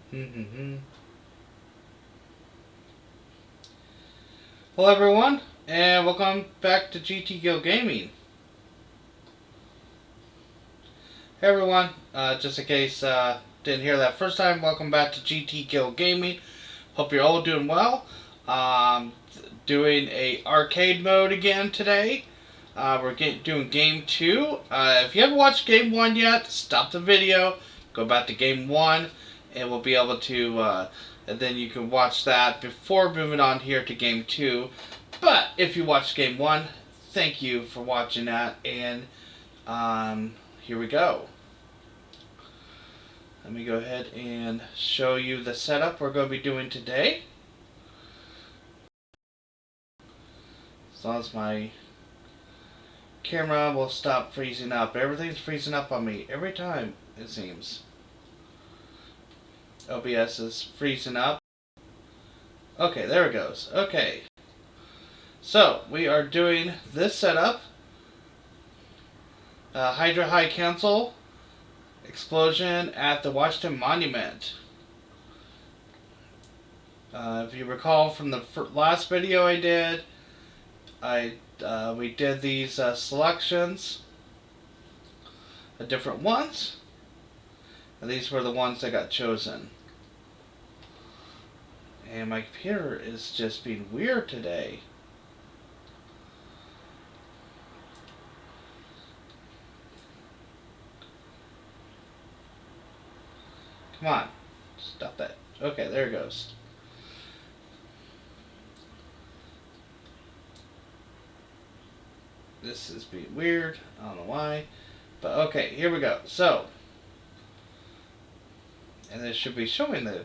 Hello everyone, and welcome back to GT Go Gaming. Hey everyone, just in case didn't hear that first time, welcome back to GT Go Gaming. Hope you're all doing well. Doing a arcade mode again today. We're doing game 2. If you haven't watched game 1 yet, stop the video, go back to game 1, and we'll be able to, and then you can watch that before moving on here to game 2. But if you watched game 1, thank you for watching that, and here we go. Let me go ahead and show you the setup we're going to be doing today. As long as my camera will stop freezing up. Everything's freezing up on me every time, it seems. OBS is freezing up. Okay, there it goes. Okay. So, we are doing this setup. Hydra High Council explosion at the Washington Monument. If you recall from the last video I did, we did these selections, different ones, and these were the ones that got chosen. And my computer is just being weird today. Come on, stop that. Okay, there it goes. This is being weird. I don't know why. But okay, here we go. So, and this should be showing the...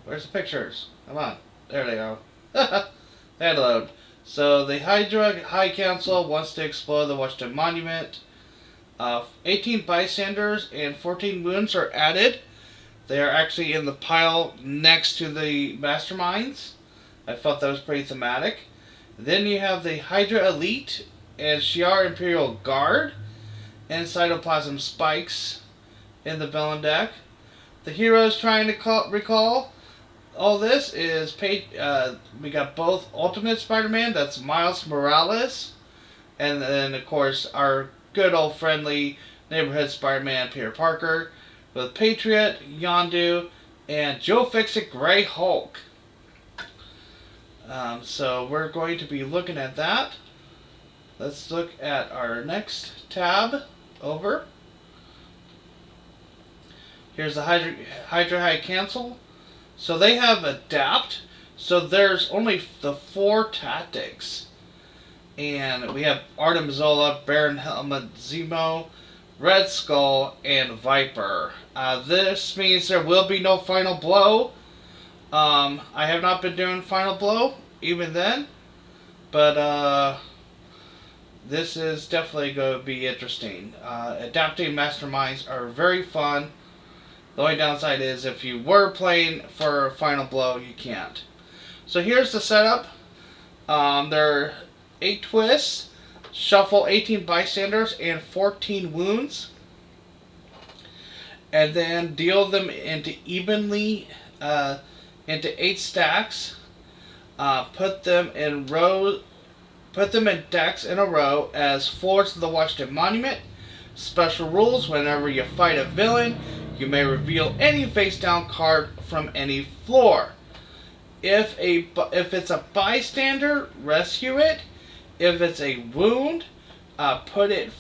Where's the pictures? Come on. There they go. They had to load. So, the Hydra High Council wants to explode the Washington Monument. 18 bystanders and 14 wounds are added. They are actually in the pile next to the masterminds. I felt that was pretty thematic. Then you have the Hydra Elite and Shi'ar Imperial Guard and Cytoplasm Spikes in the villain deck. The heroes trying to recall all this is we got both Ultimate Spider-Man, that's Miles Morales, and then of course our good old friendly neighborhood Spider-Man Peter Parker with Patriot, Yondu, and Joe Fixit Grey Hulk. So we're going to be looking at that. Let's look at our next tab over. Here's the Hydra High Council. So they have Adapt. So there's only the 4 tactics. And we have Artem Zola, Baron Helmut Zemo, Red Skull, and Viper. This means there will be no Final Blow. I have not been doing Final Blow, even then. But, this is definitely going to be interesting. Adapting Masterminds are very fun. The only downside is if you were playing for Final Blow, you can't. So here's the setup. There are 8 twists, shuffle 18 bystanders and 14 wounds, and then deal them into evenly into 8 stacks. Put them in decks in a row as floors of the Washington Monument. Special rules: whenever you fight a villain, you may reveal any face-down card from any floor. If it's a bystander, rescue it. If it's a wound, put it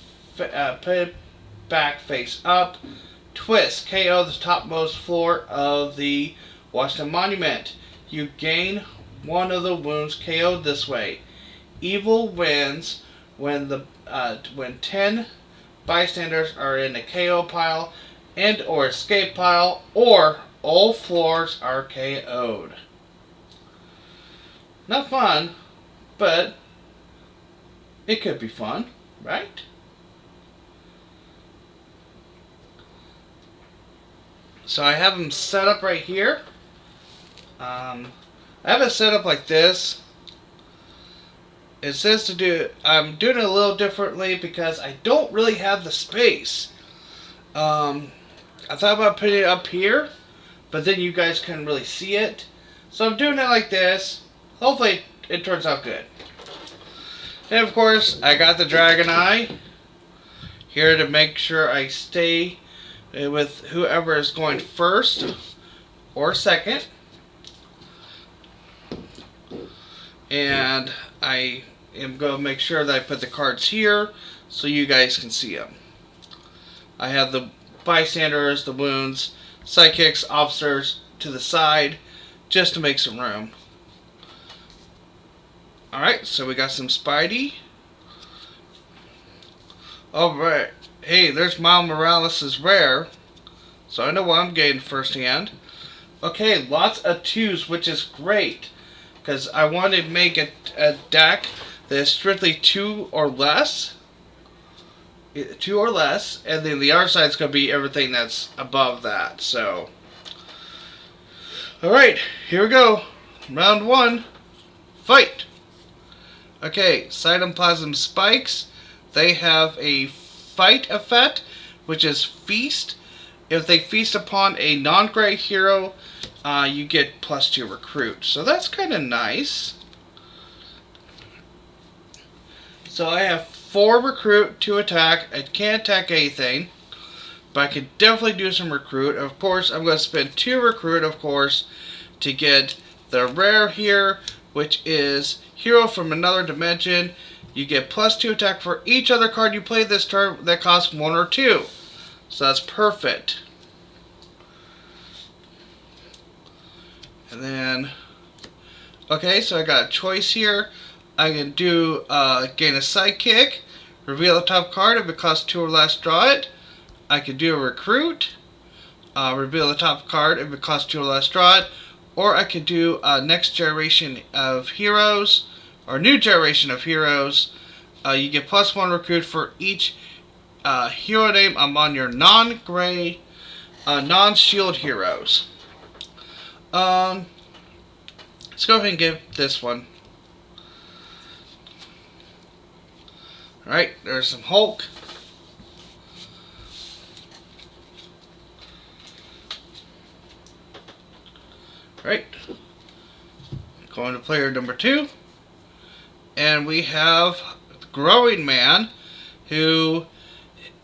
back face up. Twist, KO the topmost floor of the Washington Monument. You gain one of the wounds KO'd this way. Evil wins when 10 bystanders are in the KO pile and or escape pile, or all floors are KO'd. Not fun, but it could be fun, right? So I have them set up right here. I have it set up like this. It says to do, I'm doing it a little differently because I don't really have the space. I thought about putting it up here, but then you guys couldn't really see it. So I'm doing it like this. Hopefully it turns out good. And of course, I got the Dragon Eye here to make sure I stay with whoever is going first or second. And I am going to make sure that I put the cards here so you guys can see them. I have the bystanders, the wounds, sidekicks, officers to the side just to make some room. Alright, so we got some Spidey. Alright, hey, there's Miles Morales' rare. So I know what I'm getting firsthand. Okay, lots of 2s, which is great. Because I want to make a deck that is strictly 2 or less. 2 or less. And then the other side is going to be everything that's above that. So, alright, here we go. Round 1. Fight! Okay, Cytoplasm Spikes. They have a fight effect, which is Feast. If they feast upon a non-gray hero, you get +2 recruit. So that's kind of nice. So I have 4 recruit, 2 attack. I can't attack anything, but I can definitely do some recruit. Of course, I'm going to spend 2 recruit, of course, to get the rare here, which is Hero from Another Dimension. You get +2 attack for each other card you play this turn that costs 1 or 2. So that's perfect. And then, okay, so I got a choice here. I can do gain a sidekick, reveal the top card. If it costs 2 or less, draw it. I can do a recruit, reveal the top card. If it costs 2 or less, draw it. Or I could do next generation of heroes, or new generation of heroes. You get +1 recruit for each hero name among your non-gray, non-shield heroes. Let's go ahead and give this one. Alright, there's some Hulk. Right. Going to player number 2. And we have Growing Man, who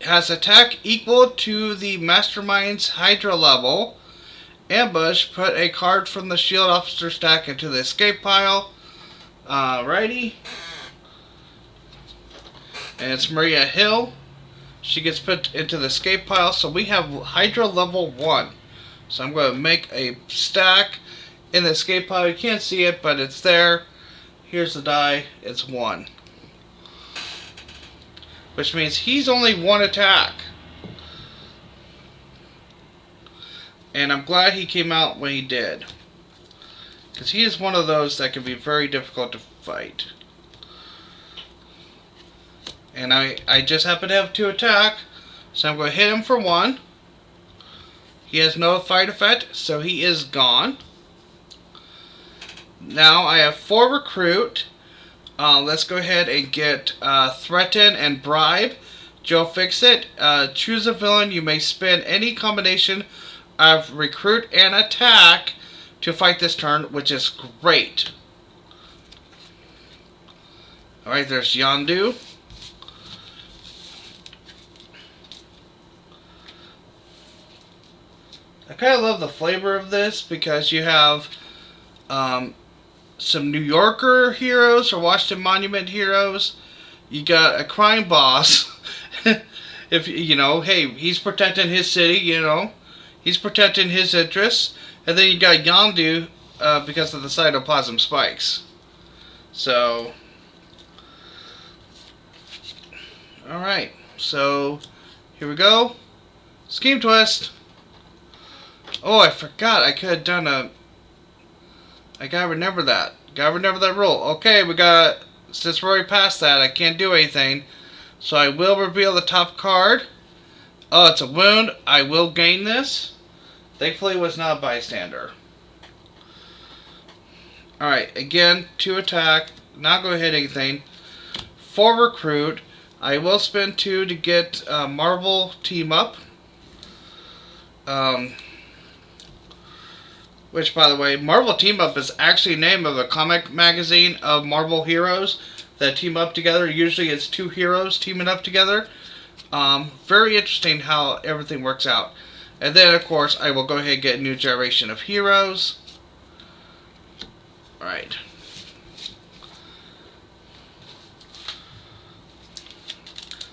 has attack equal to the Mastermind's Hydra level. Ambush, put a card from the Shield Officer stack into the escape pile. Righty. And it's Maria Hill. She gets put into the escape pile. So we have Hydra level 1. So I'm going to make a stack in the escape pile. You can't see it, but it's there. Here's the die. It's 1. Which means he's only 1 attack. And I'm glad he came out when he did. Because he is one of those that can be very difficult to fight. And I just happen to have 2 attack. So I'm going to hit him for 1. He has no fight effect, so he is gone. Now I have 4 recruit. Let's go ahead and get Threaten and Bribe. Joe Fixit. Choose a villain. You may spend any combination of recruit and attack to fight this turn, which is great. Alright, there's Yondu. I kind of love the flavor of this because you have some New Yorker heroes or Washington Monument heroes. You got a crime boss. If you know, hey, he's protecting his city, you know. He's protecting his interests. And then you got Yondu because of the cytoplasm spikes. So, alright. So, here we go. Scheme twist. Oh, I forgot. I could have done a... I gotta remember that. Gotta remember that rule. Okay, we got... Since we're already past that, I can't do anything. So I will reveal the top card. Oh, it's a wound. I will gain this. Thankfully, it was not a bystander. Alright, again, 2 attack. Not going to hit anything. 4 recruit. I will spend 2 to get Marvel team up. Which, by the way, Marvel Team Up is actually the name of a comic magazine of Marvel heroes that team up together. Usually it's two heroes teaming up together. Very interesting how everything works out. And then, of course, I will go ahead and get a new generation of heroes. Alright.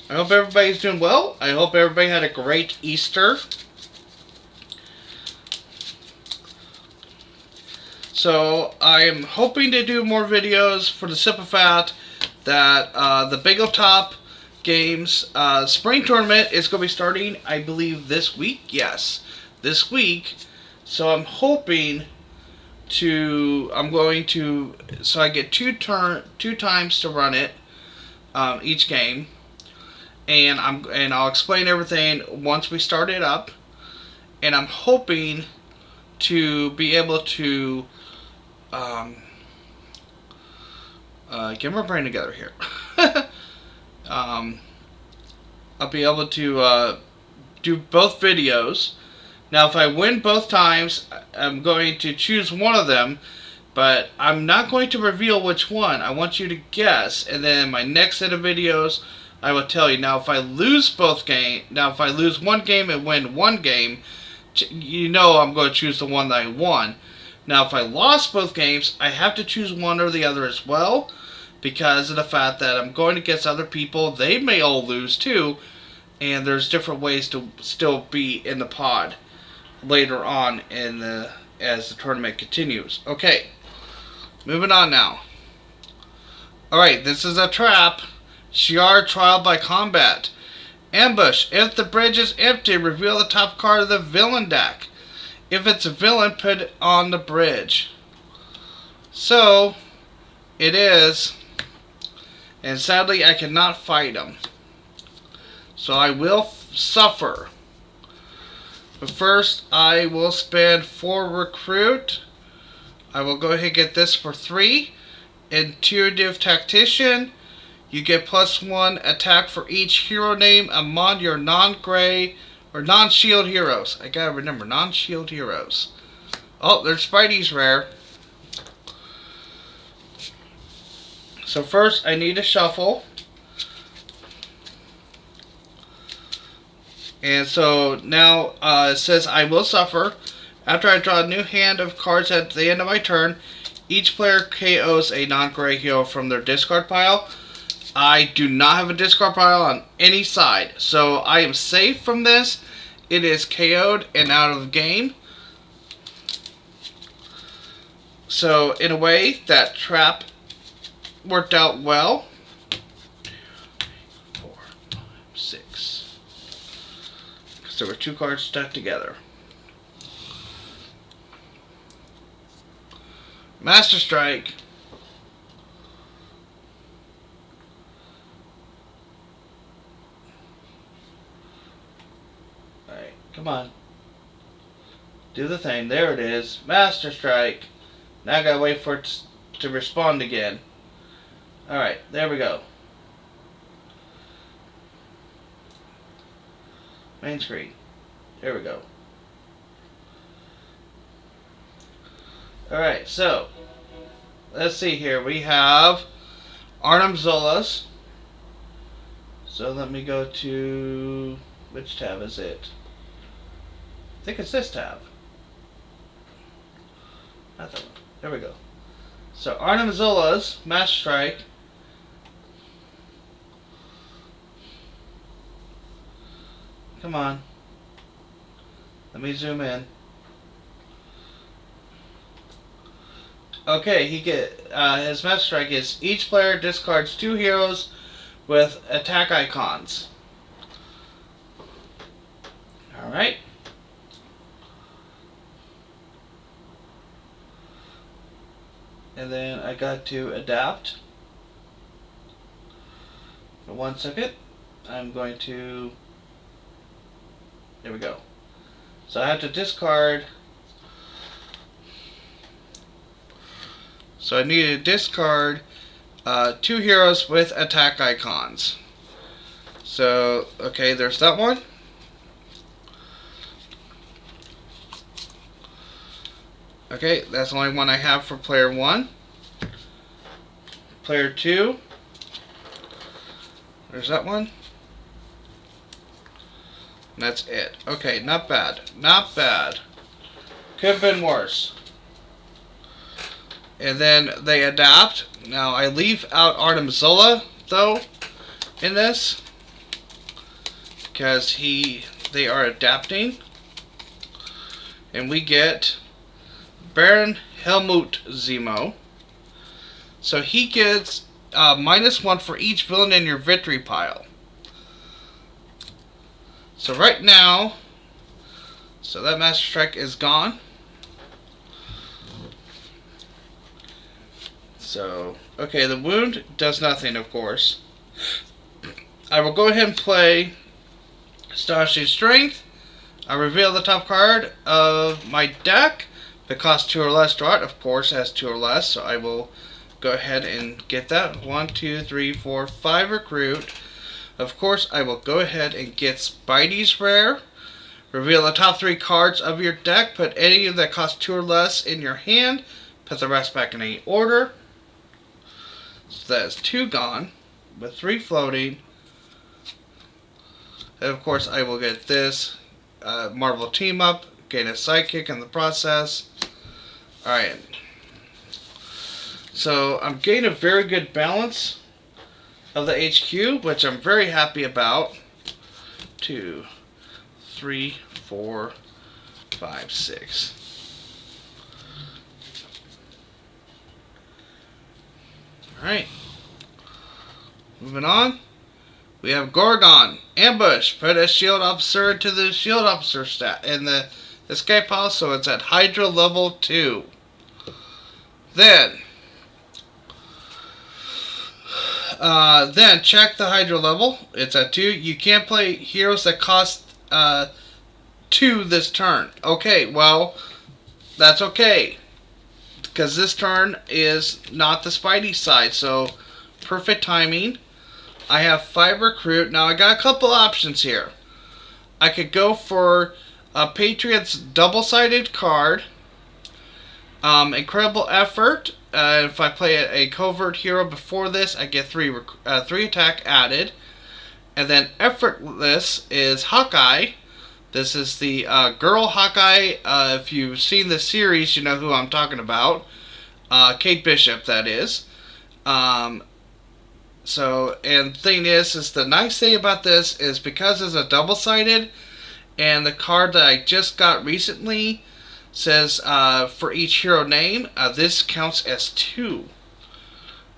I hope everybody's doing well. I hope everybody had a great Easter. So, I am hoping to do more videos for the simple fact that the Bagel Top Games spring tournament is going to be starting, I believe, this week. Yes, this week. So I'm hoping to, so I get two times to run it, each game, and I'll explain everything once we start it up, and I'm hoping to be able to get my brain together here. I'll be able to do both videos. Now, if I win both times, I'm going to choose one of them, but I'm not going to reveal which one. I want you to guess, and then in my next set of videos, I will tell you. Now, if I lose if I lose one game and win one game, you know I'm going to choose the one that I won. Now, if I lost both games, I have to choose one or the other as well, because of the fact that I'm going against other people. They may all lose too, and there's different ways to still be in the pod later on as the tournament continues. Okay, moving on now. Alright, this is a trap. Shiar Trial by Combat. Ambush. If the bridge is empty, reveal the top card of the villain deck. If it's a villain, put it on the bridge. So, it is. And sadly, I cannot fight him. So I will suffer. But first, I will spend 4 recruit. I will go ahead and get this for 3. Intuitive Tactician. You get +1 attack for each hero name among your non-gray or non-shield heroes. I gotta remember, non-shield heroes. Oh, there's Spidey's rare. So first, I need to shuffle. And so now it says I will suffer. After I draw a new hand of cards at the end of my turn, each player KOs a non-gray hero from their discard pile. I do not have a discard pile on any side, so I am safe from this. It is KO'd and out of the game. So in a way, that trap worked out well. 4, 5, 6. Because there were 2 cards stuck together. Master Strike. Alright, come on. Do the thing. There it is. Master Strike. Now I gotta wait for it to respond again. Alright, there we go. Main screen. There we go. Alright, so let's see here. We have Arnim Zolas. So let me go to, which tab is it? I think it's this tab. Not that one. There we go. So Arnim Zolas, Master Strike. Come on. Let me zoom in. Okay, his Master Strike is each player discards 2 heroes with attack icons. Alright. And then I got to adapt. For 1 second. I'm going to... There we go. So I have to discard... So I need to discard 2 heroes with attack icons. So, okay, there's that one. Okay, that's the only one I have for player 1. Player 2. There's that one. And that's it. Okay, not bad. Not bad. Could have been worse. And then they adapt. Now, I leave out Artemzola, though, in this. Because they are adapting. And we get Baron Helmut Zemo. So he gets -1 for each villain in your victory pile. So right now, so that Master Strike is gone. So, okay, the wound does nothing, of course. I will go ahead and play Astonishing Strength. I reveal the top card of my deck. If it costs 2 or less, draw it. Of course, it has 2 or less, so I will go ahead and get that. 1, 2, 3, 4, 5 recruit. Of course, I will go ahead and get Spidey's Rare. Reveal the top 3 cards of your deck. Put any that cost 2 or less in your hand. Put the rest back in any order. So that is 2 gone, with 3 floating. And of course, I will get this Marvel Team Up. Gain a sidekick in the process. Alright. So I'm getting a very good balance of the HQ, which I'm very happy about. 2, 3, 4, 5, 6. Alright. Moving on. We have Gorgon. Ambush. Put a shield officer to the shield officer stat in the escape pile, so it's at Hydra level 2. Then check the Hydra level. It's at 2. You can't play heroes that cost 2 this turn. Okay, well, that's okay. Because this turn is not the Spidey side, so perfect timing. I have 5 recruit. Now, I got a couple options here. I could go for a Patriots double-sided card. Incredible Effort. If I play a covert hero before this, I get 3 attack added. And then Effortless is Hawkeye. This is the girl Hawkeye. If you've seen the series, you know who I'm talking about. Kate Bishop, that is. And thing is the nice thing about this is because it's a double-sided, and the card that I just got recently says for each hero name, this counts as 2.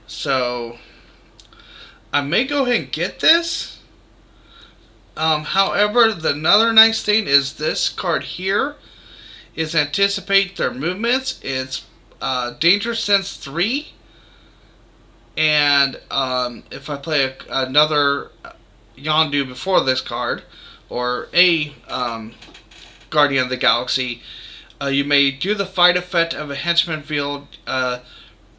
So I may go ahead and get this. However, another nice thing is this card here is Anticipate Their Movements. It's Danger Sense 3. And if I play another Yondu before this card, or a Guardian of the Galaxy, you may do the fight effect of a henchman field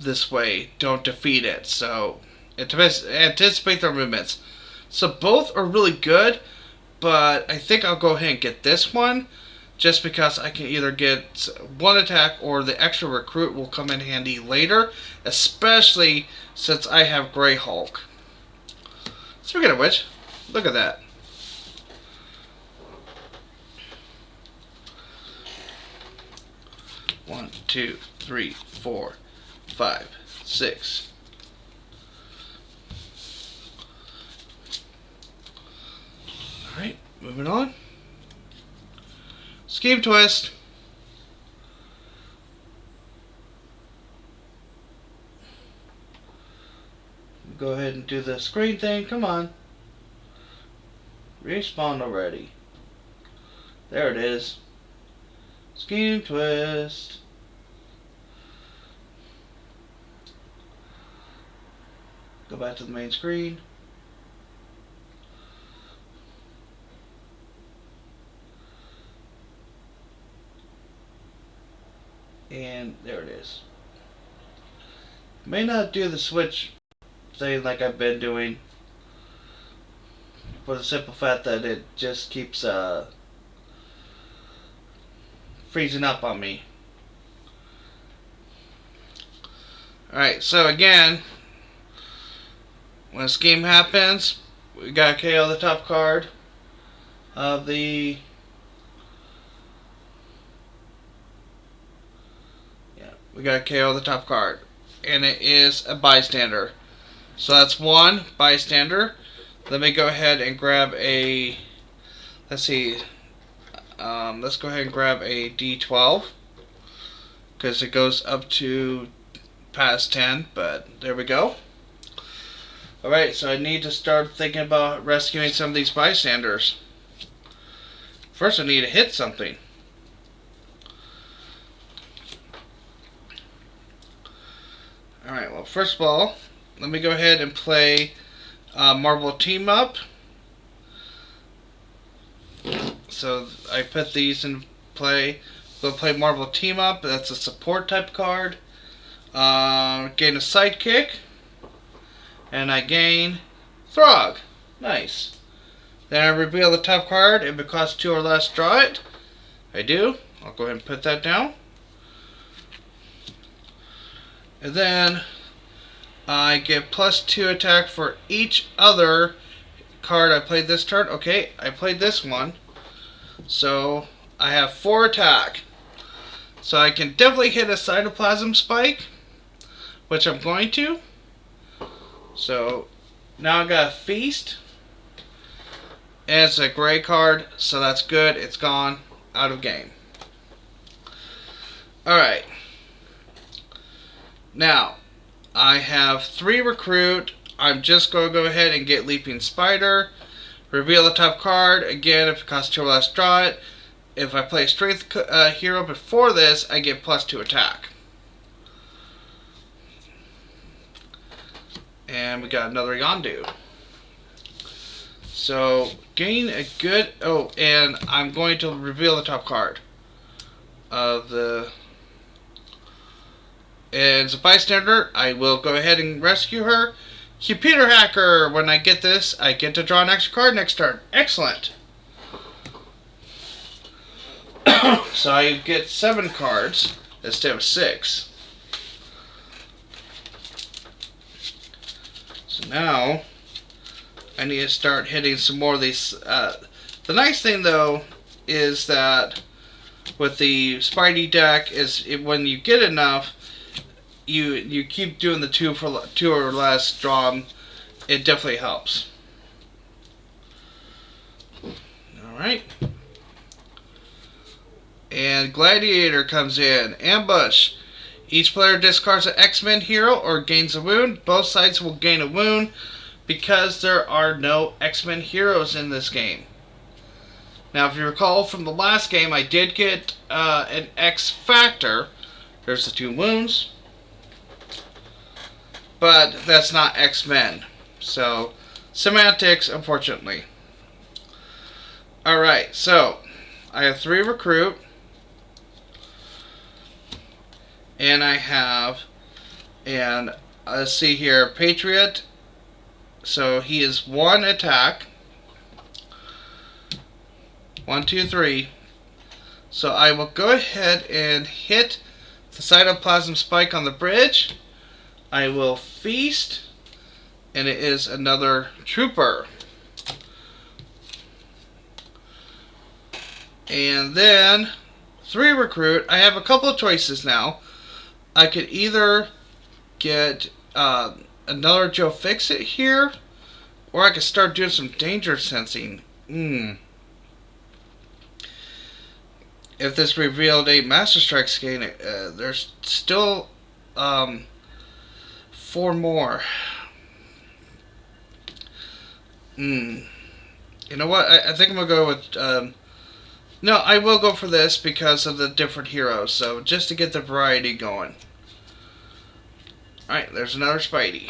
this way. Don't defeat it. So, anticipate their movements. So both are really good, but I think I'll go ahead and get this one, just because I can either get 1 attack or the extra recruit will come in handy later, especially since I have Grey Hulk. Speaking of which, look at that. One, 2, 3, 4, 5, 6. Alright, moving on. Scheme Twist. Go ahead and do the screen thing. Come on. Respawn already. There it is. Scheme Twist. Go back to the main screen. And there it is. May not do the switch thing like I've been doing, for the simple fact that it just keeps freezing up on me. Alright, so again, when this game happens, we gotta KO the top card of the... Yeah, we gotta KO the top card. And it is a bystander. So that's one bystander. Let me go ahead and grab a... Let's see. Let's go ahead and grab a D12. Because it goes up to past 10, but there we go. Alright, so I need to start thinking about rescuing some of these bystanders. First I need to hit something. Alright, well first of all, let me go ahead and play Marble Team Up. So I put these in play. We'll play Marble Team Up, that's a support type card. Gain a sidekick. And I gain Throg. Nice. Then I reveal the top card. If it costs 2 or less, draw it. I do. I'll go ahead and put that down. And then I get +2 attack for each other card I played this turn. Okay, I played this one. So I have 4 attack. So I can definitely hit a Cytoplasm Spike, which I'm going to. So now I got a Feast. And it's a gray card, so that's good. It's gone. Out of game. Alright. Now, I have 3 recruit. I'm just going to go ahead and get Leaping Spider. Reveal the top card. Again, if it costs 2 or less, draw it. If I play a Strength hero before this, I get +2 attack. And we got another Yondu. So, gain a good... Oh, and I'm going to reveal the top card of the... And as a bystander, I will go ahead and rescue her. Computer Hacker! When I get this, I get to draw an extra card next turn. Excellent! So I get 7 cards instead of 6. So now, I need to start hitting some more of these. The nice thing though is that with the Spidey deck is when you get enough, you keep doing the 2 or less draw 'em. It definitely helps. All right. And Gladiator comes in. Ambush. Each player discards an X-Men hero or gains a wound. Both sides will gain a wound because there are no X-Men heroes in this game. Now, if you recall from the last game, I did get an X-Factor. There's the 2 wounds. But that's not X-Men. So, semantics, unfortunately. Alright, so I have 3 recruit. And I have, and let's see here, Patriot. So he is 1 attack. 1, 2, 3. So I will go ahead and hit the Cytoplasm Spike on the bridge. I will Feast. And it is another Trooper. And then 3 recruit. I have a couple of choices now. I could either get another Joe Fixit here, or I could start doing some danger sensing. If this revealed a Master Strike scan, there's still 4 more. You know what? I think I'm going to go with... no, I will go for this because of the different heroes. So, just to get the variety going. Alright, there's another Spidey.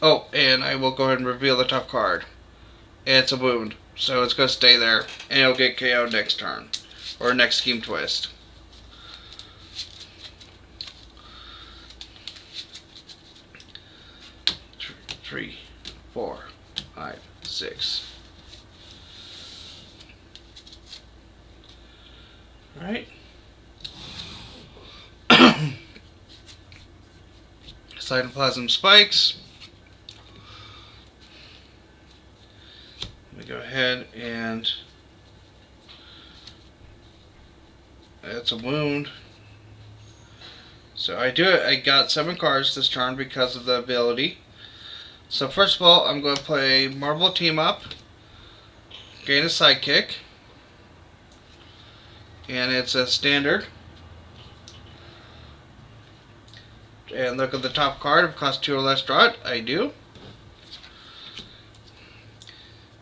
Oh, and I will go ahead and reveal the top card. It's a wound, so it's going to stay there. And it'll get KO'd next turn. Or next Scheme Twist. Three, 4, 5, 6. Alright. Cytoplasm spikes. Let me go ahead and that's a wound. So I got 7 cards this turn because of the ability. So first of all, I'm going to play Marvel Team Up, gain a sidekick, and it's a standard. And look at the top card, if it costs 2 or less, draw it. I do.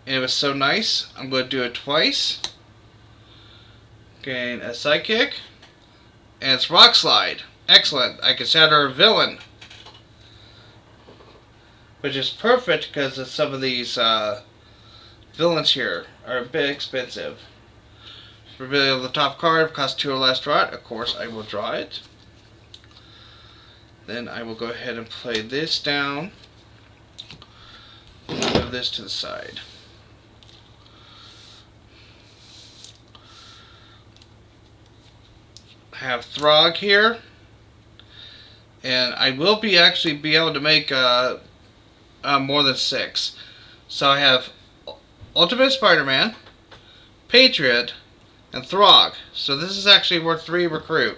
And it was so nice, I'm going to do it twice. Gain a sidekick, and it's Rock Slide. Excellent. I consider her a villain. Which is perfect because some of these villains here are a bit expensive. Reveal the top card, costs 2 or less, draw it. Of course, I will draw it. Then I will go ahead and play this down. Move this to the side. I have Throg here. And I will actually be able to make more than 6. So I have Ultimate Spider-Man, Patriot, and Throg. So this is actually worth 3 recruit.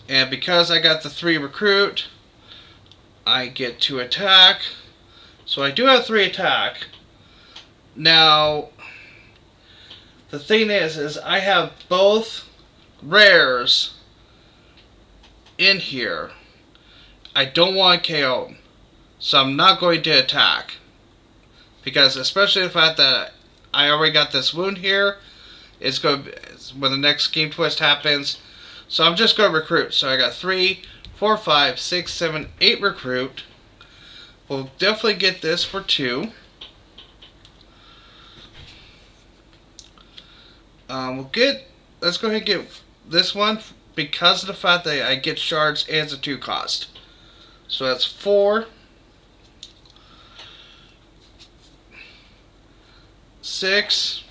And because I got the 3 recruit, I get to attack. So I do have 3 attack. Now, the thing is I have both rares in here. I don't want to KO, so I'm not going to attack. Because especially the fact that I already got this wound here, it's going to, when the next game twist happens. So I'm just going to recruit. So I got 3, 4, 5, 6, 7, 8 recruit. We'll definitely get this for 2. Let's go ahead and get this one because of the fact that I get shards and it's a 2 cost. So that's 4, 6,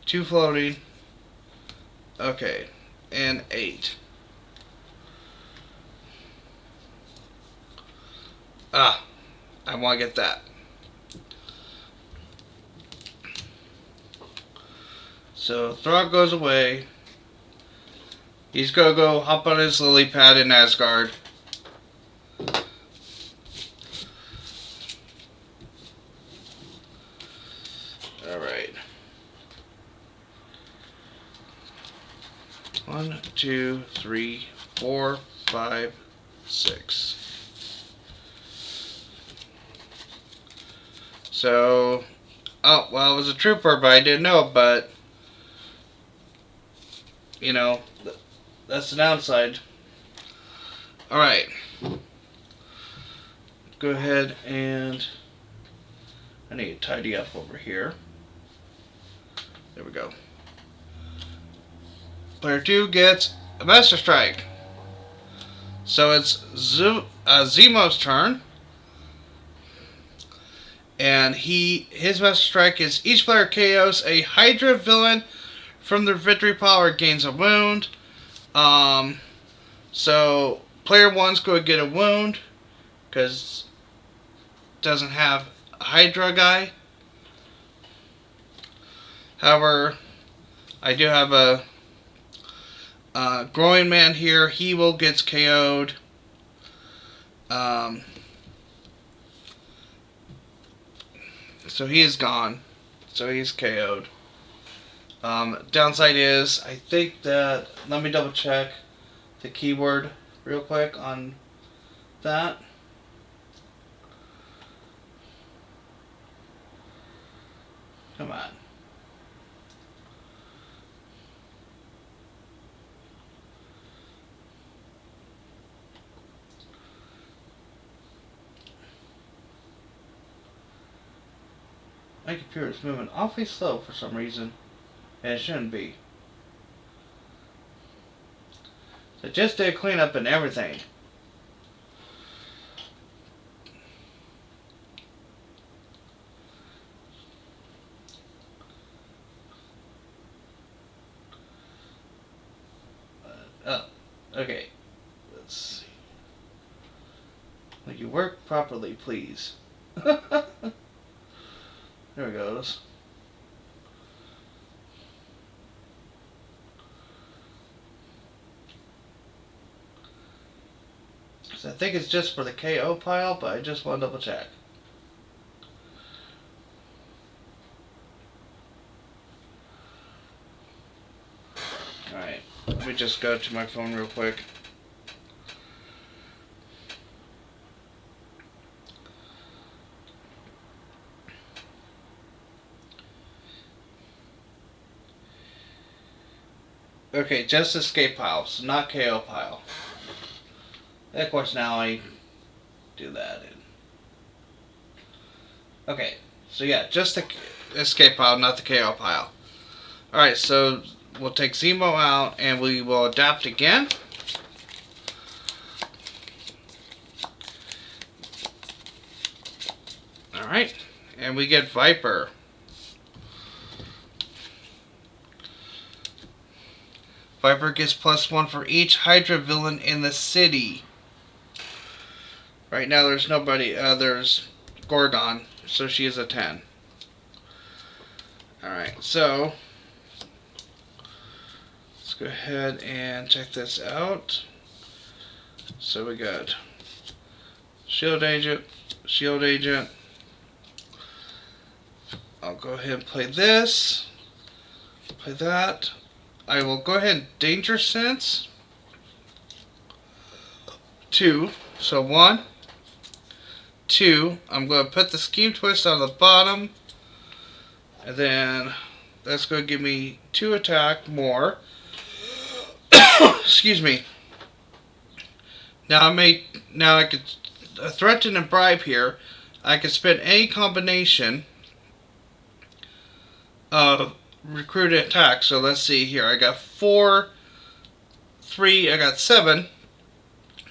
2 floating, okay, and 8. I want to get that. So Throg goes away. He's gonna go hop on his lily pad in Asgard. Alright. 1, 2, 3, 4, 5, 6. So, oh, well, it was a trooper, but I didn't know, but, you know, that's the downside. Alright. Go ahead and I need to tidy up over here. There we go. Player 2 gets a Master Strike. So it's Zemo's turn. And his Master Strike is each player KOs a Hydra villain from their victory pile or gains a wound. So player 1's going to get a wound because it doesn't have a Hydra guy. However, I do have a Growing Man here. He will get KO'd. So he is gone. So he's KO'd. Downside is, I think that, let me double check the keyword real quick on that. Come on. My computer is moving awfully slow for some reason, and it shouldn't be. So just did cleanup and everything. Oh, okay. Let's see. Will you work properly, please? There it goes. So I think it's just for the KO pile, but I just want to double check. Alright, let me just go to my phone real quick. Okay, just escape piles, not KO pile. And of course now I do that. Okay, so yeah, just the escape pile, not the KO pile. Alright, so we'll take Zemo out and we will adapt again. Alright, and we get Viper. Viper gets +1 for each Hydra villain in the city. Right now there's nobody, there's Gorgon, so she is a 10. Alright, so let's go ahead and check this out. So we got Shield Agent, Shield Agent. I'll go ahead and play this, play that. I will go ahead and Danger Sense 2. So 1, 2. I'm going to put the Scheme Twist on the bottom, and then that's going to give me 2 attack more. Excuse me. Now I could threaten and bribe here. I could spend any combination of recruit and attack. So let's see here. I got 4, 3. I got 7.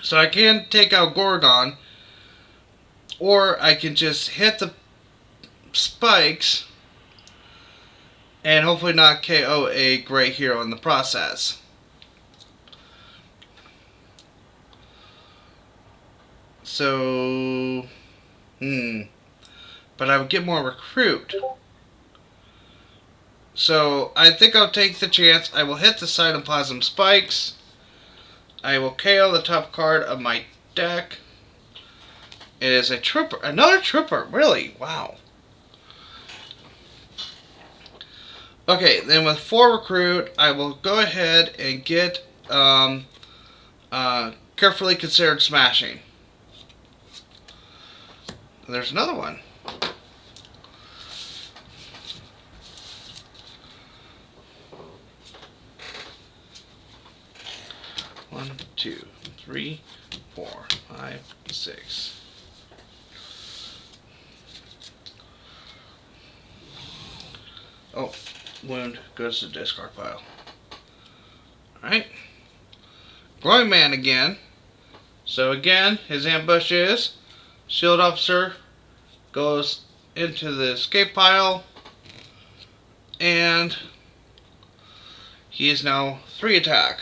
So I can take out Gorgon, or I can just hit the spikes and hopefully not KO a great hero in the process. So, but I would get more recruit. So I think I'll take the chance. I will hit the Cytoplasm spikes. I will KO the top card of my deck. It is a trooper. Another trooper. Really? Wow. Okay, then with 4 recruit, I will go ahead and get carefully considered smashing. There's another one. One, 2, 3, 4, 5, 6. Oh, wound goes to the discard pile. Alright. Growing Man again. So again, his ambush is Shield Officer goes into the escape pile, and he is now 3 attack.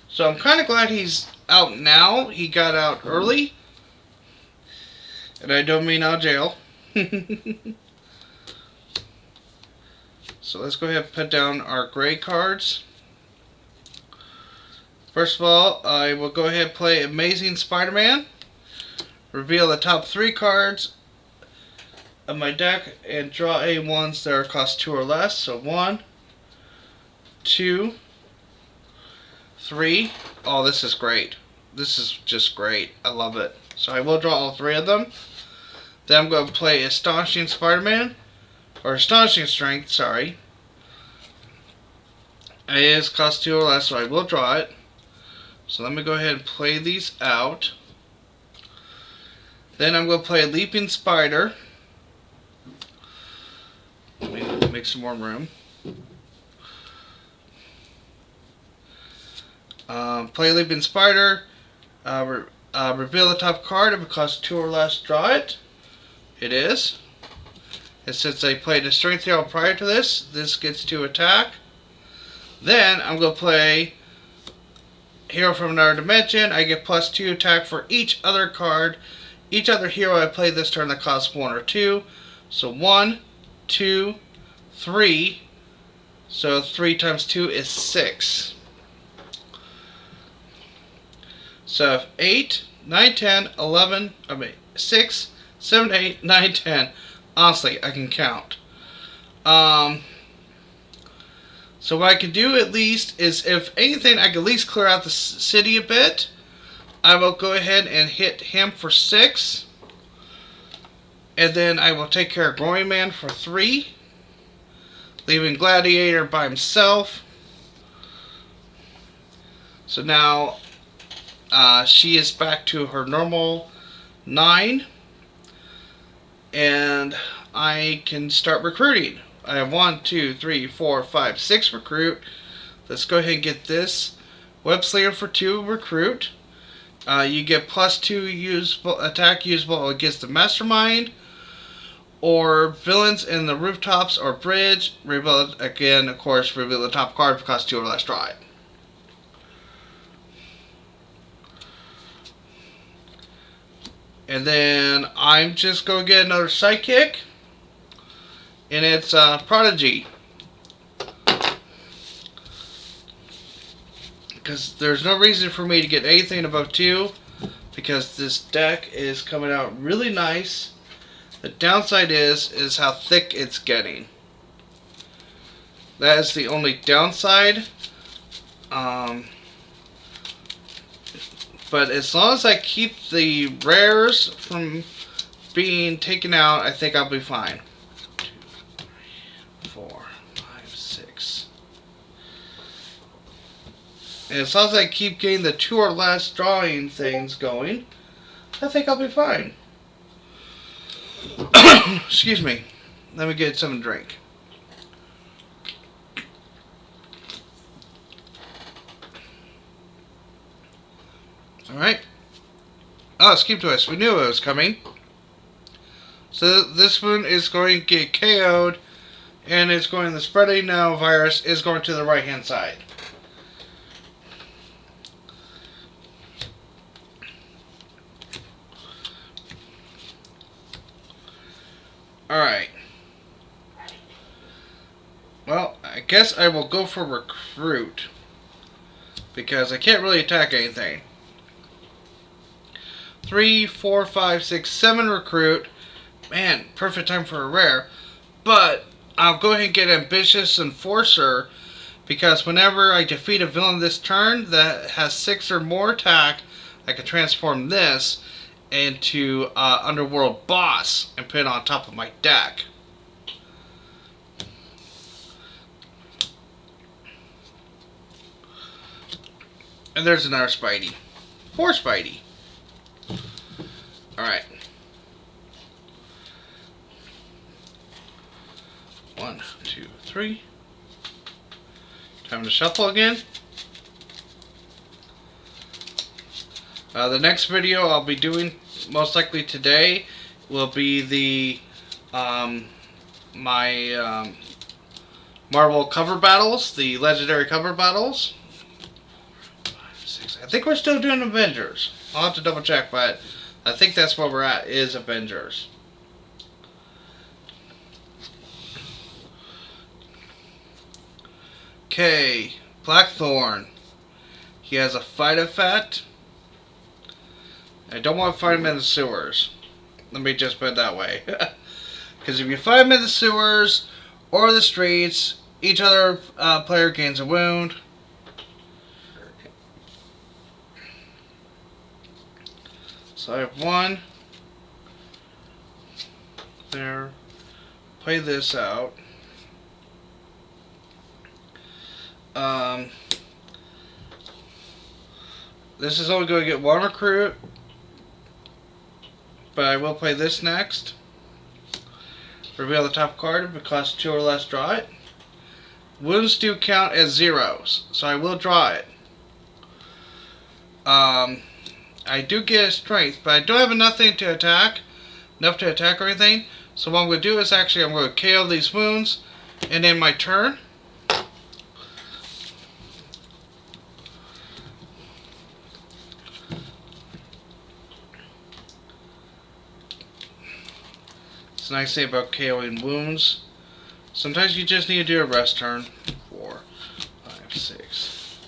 So I'm kind of glad he's out now. He got out early. And I don't mean out of jail. So let's go ahead and put down our gray cards. First of all, I will go ahead and play Amazing Spider-Man. Reveal the top 3 cards of my deck and draw a ones that are cost 2 or less. So 1, 2, 3. Oh, this is great. This is just great. I love it. So I will draw all 3 of them. Then I'm going to play Astonishing Spider-Man. Or Astonishing Strength, sorry. It is cost 2 or less, so I will draw it. So let me go ahead and play these out. Then I'm going to play Leaping Spider. Let me make some more room. Play Leaping Spider. Reveal the top card. If it costs 2 or less, draw it. It is. And since I played a strength hero prior to this, this gets to attack. Then I'm going to play hero from another dimension. I get +2 attack for each other card. Each other hero I play this turn that costs 1 or 2. So 1, 2, 3. So 3 times 2 is 6. So 8, 9, 10, 11, 6, 7, 8, 9, 10. Honestly, I can count. So what I can do at least is, if anything, I can at least clear out the city a bit. I will go ahead and hit him for 6. And then I will take care of Growing Man for 3. Leaving Gladiator by himself. So now she is back to her normal 9. And I can start recruiting. I have 1, 2, 3, 4, 5, 6 recruit. Let's go ahead and get this. Web Slayer for 2 recruit. You get +2 usable attack usable against the Mastermind, or villains in the rooftops or bridge. Reveal it again, of course, reveal the top card if costs 2 or less, draw it. And then I'm just going to get another Psychic. And it's Prodigy. Because there's no reason for me to get anything above 2. Because this deck is coming out really nice. The downside is how thick it's getting. That is the only downside. But as long as I keep the rares from being taken out, I think I'll be fine. 2, 3, 4, 5, 6. And as long as I keep getting the 2 or less drawing things going, I think I'll be fine. Excuse me. Let me get something to drink. Alright. Oh, Skip Twist. We knew it was coming. So this one is going to get KO'd, and it's going, the spreading now virus is going to the right hand side. Alright. Well, I guess I will go for recruit, because I can't really attack anything. 3, 4, 5, 6, 7 recruit. Man, perfect time for a rare. But I'll go ahead and get Ambitious Enforcer, because whenever I defeat a villain this turn that has 6 or more attack, I can transform this into Underworld Boss and put it on top of my deck. And there's another Spidey. 4 Spidey. Alright. 1, 2, 3. Time to shuffle again. The next video I'll be doing, most likely today, will be the my Marvel cover battles, the legendary cover battles. 5, 6. I think we're still doing Avengers. I'll have to double check, but I think that's where we're at, is Avengers. Okay, Blackthorn. He has a fight effect. I don't want to fight him in the sewers. Let me just put it that way. Because if you fight him in the sewers or the streets, each other player gains a wound. So I have 1. There. Play this out. This is only going to get 1 recruit, but I will play this next. Reveal the top card. If it costs 2 or less, draw it. Wounds do count as zeros, so I will draw it. I do get a strength, but I don't have enough to attack or anything. So what I'm going to do is actually I'm going to KO these wounds, and in my turn, it's a nice thing about KOing wounds. Sometimes you just need to do a rest turn. 4, 5, 6.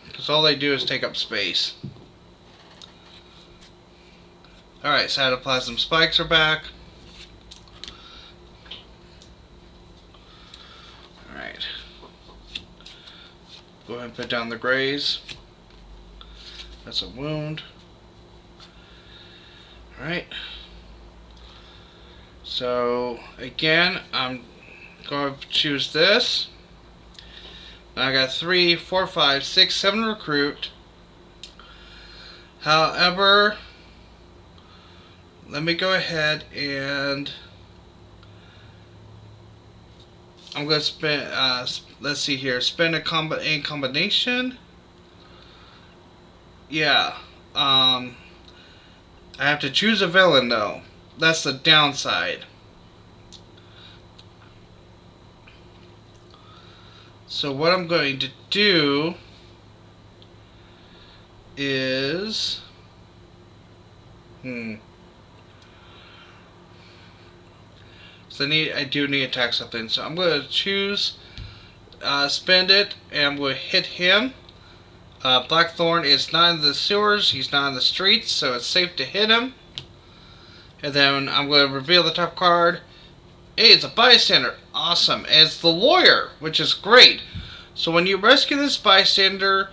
Because all they do is take up space. Alright, cytoplasm spikes are back. Alright. Go ahead and put down the graze. That's a wound. Alright. So, again, I'm going to choose this. I got 3, 4, 5, 6, 7 recruit. However, let me go ahead and I'm going to spend, let's see here, spend a combination. Yeah, I have to choose a villain though. That's the downside. So what I'm going to do is so I do need to attack something. So I'm going to choose, spend it, and I'm going to hit him. Blackthorn is not in the sewers, he's not in the streets, so it's safe to hit him. And then I'm going to reveal the top card. Hey, it's a bystander. Awesome. And it's the lawyer, which is great. So when you rescue this bystander,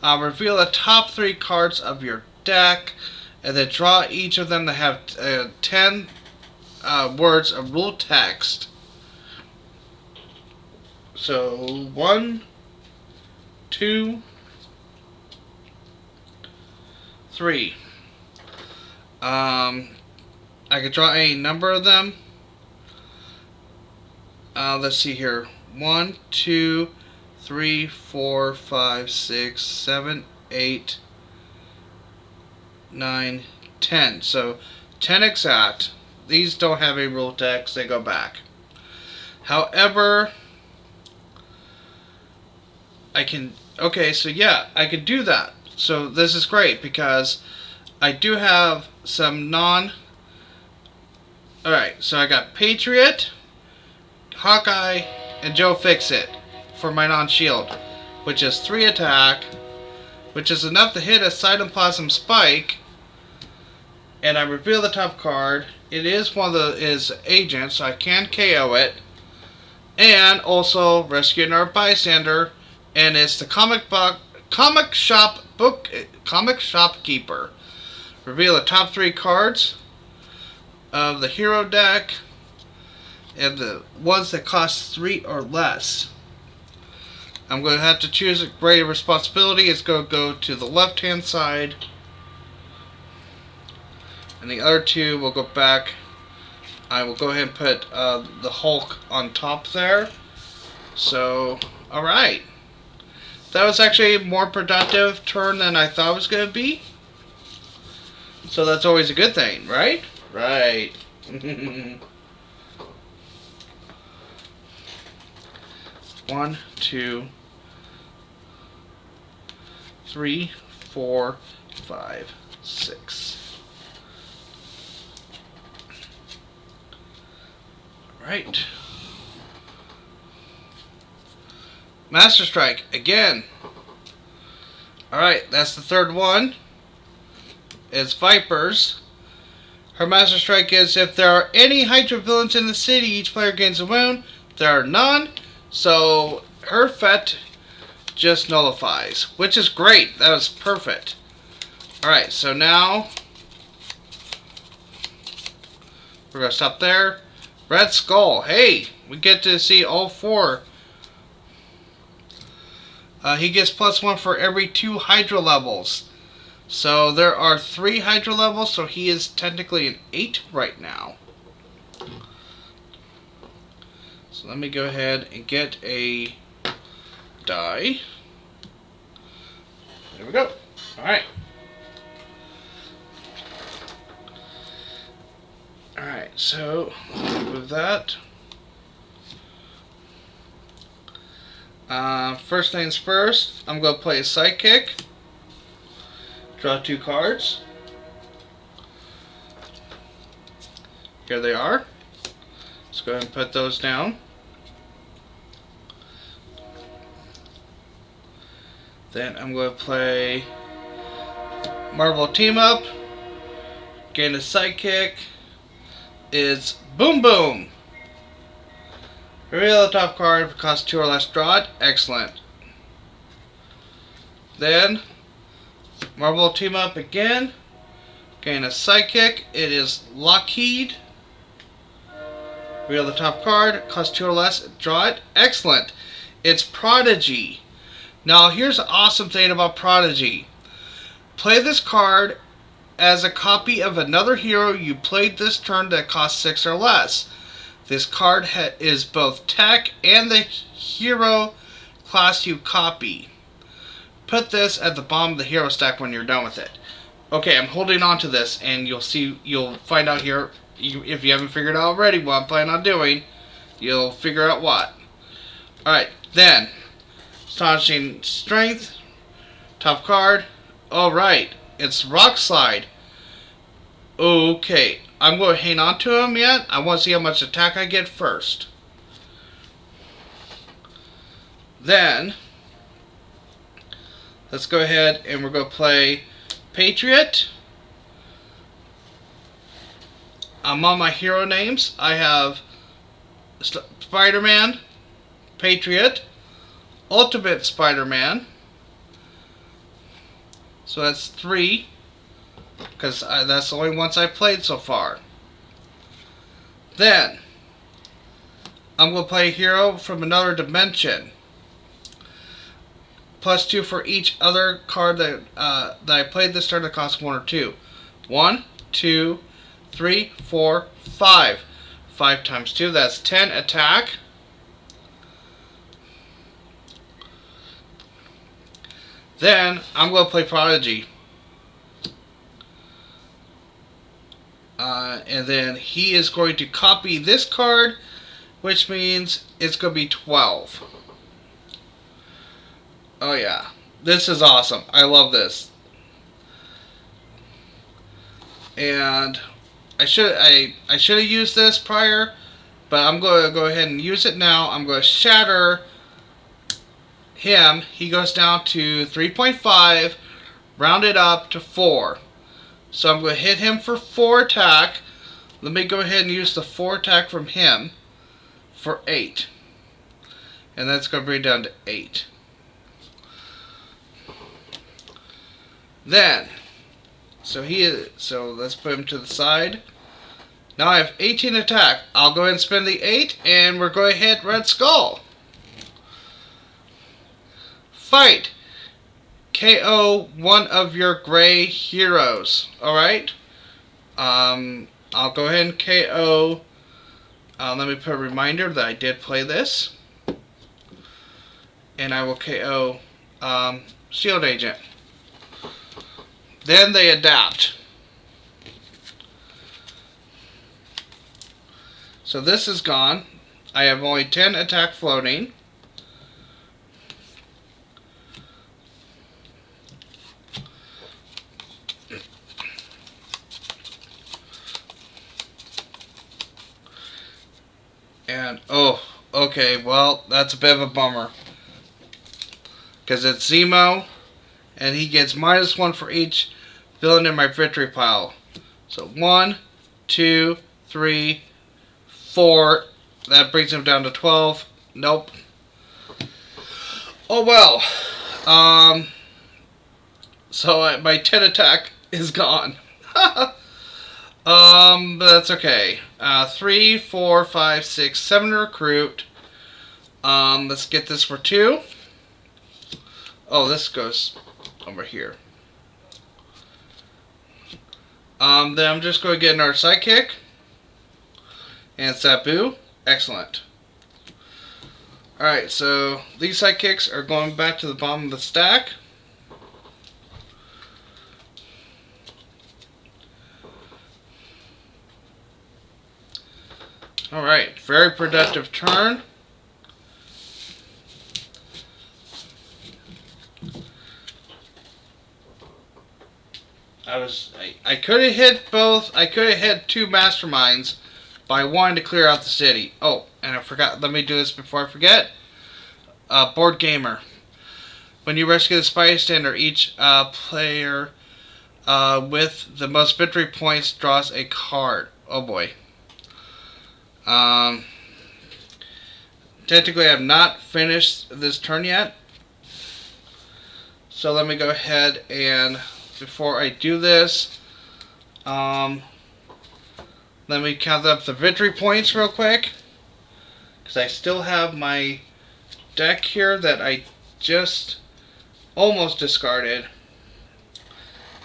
reveal the top 3 cards of your deck, and then draw each of them to have 10 words of rule text. So 1, 2, 3. I could draw any number of them. Let's see here. 1, 2, 3, 4, 5, 6, 7, 8, 9, 10. So 10 exact. These don't have a rule text, they go back. However, I can, okay, so yeah, I could do that. So this is great because I do have some alright, so I got Patriot, Hawkeye, and Joe Fixit for my non-shield, which is 3 attack, which is enough to hit a cytoplasm spike, and I reveal the top card. It is one of his agents, so I can KO it, and also rescue another bystander, and it's the comic shopkeeper. Reveal the top 3 cards of the hero deck, and the ones that cost 3 or less. I'm going to have to choose a greater responsibility. It's going to go to the left hand side, and the other 2 will go back. I will go ahead and put the Hulk on top there. So, alright. That was actually a more productive turn than I thought it was going to be. So that's always a good thing, right? Right. 1, 2, 3, 4, 5, 6. Right. Master Strike again. Alright, that's the 3rd one. It's Vipers. Her Master Strike is if there are any Hydra villains in the city, each player gains a wound. If there are none, so her effect just nullifies, which is great. That was perfect. Alright, so now we're going to stop there. Red Skull. Hey, we get to see all 4. He gets +1 for every 2 Hydra levels. So there are 3 Hydra levels, so he is technically an 8 right now. So let me go ahead and get a die. There we go. Alright. Alright, so with that. First things first, I'm going to play a sidekick. Draw 2 cards. Here they are. Let's go ahead and put those down. Then I'm going to play Marvel Team Up. Gain a sidekick is Boom Boom. Reveal the top card if it costs 2 or less, draw it. Excellent. Then Marvel Team Up again. Gain a sidekick. It is Lockheed. Reveal the top card. Costs 2 or less. Draw it. Excellent. It's Prodigy. Now here's the awesome thing about Prodigy. Play this card as a copy of another hero you played this turn that costs 6 or less. This card is both tech and the hero class you copy. Put this at the bottom of the hero stack when you're done with it. Okay, I'm holding on to this, and you'll find out here, if you haven't figured out already what I'm planning on doing, you'll figure out what. Alright, then, Astonishing Strength, top card. Alright, it's Rock Slide. Okay, I'm going to hang on to him yet. I want to see how much attack I get first. Then, let's go ahead and we're going to play Patriot. Among my hero names, I have Spider-Man, Patriot, Ultimate Spider-Man. So that's 3. Because that's the only ones I played so far. Then, I'm going to play a hero from another dimension. +2 for each other card that I played this turn that costs 1 or 2. 1, 2, 3, 4, 5. 5 times 2, that's 10 attack. Then, I'm going to play Prodigy. And then he is going to copy this card, which means it's going to be 12. Oh yeah, this is awesome. I love this. And I should have used this prior, but I'm going to go ahead and use it now. I'm going to shatter him. He goes down to 3.5, round it up to 4. So I'm going to hit him for 4 attack. Let me go ahead and use the 4 attack from him for 8. And that's going to bring it down to 8. Then, so let's put him to the side. Now I have 18 attack. I'll go ahead and spend the 8, and we're going to hit Red Skull. Fight. KO one of your gray heroes. Alright? I'll go ahead and KO. Let me put a reminder that I did play this. And I will KO Shield Agent. Then they adapt. So this is gone. I have only 10 attack floating. And, oh, okay, well, that's a bit of a bummer. Because it's Zemo, and he gets -1 for each villain in my victory pile. So 1, 2, 3, 4. That brings him down to 12. Nope. Oh well. So my 10 attack is gone. But that's okay. 3, 4, 5, 6, 7 to recruit. Let's get this for 2. Oh, this goes over here. Then I'm just going to get another sidekick. And Sabu. Excellent. Alright, so these sidekicks are going back to the bottom of the stack. Alright, very productive turn. I could have hit both. I could have hit two masterminds, but I wanted to clear out the city. Oh, and I forgot. Let me do this before I forget. Board gamer. When you rescue the bystander, each player with the most victory points draws a card. Oh boy. Technically, I have not finished this turn yet. So let me go ahead and, before I do this, let me count up the victory points real quick. Because I still have my deck here that I just almost discarded.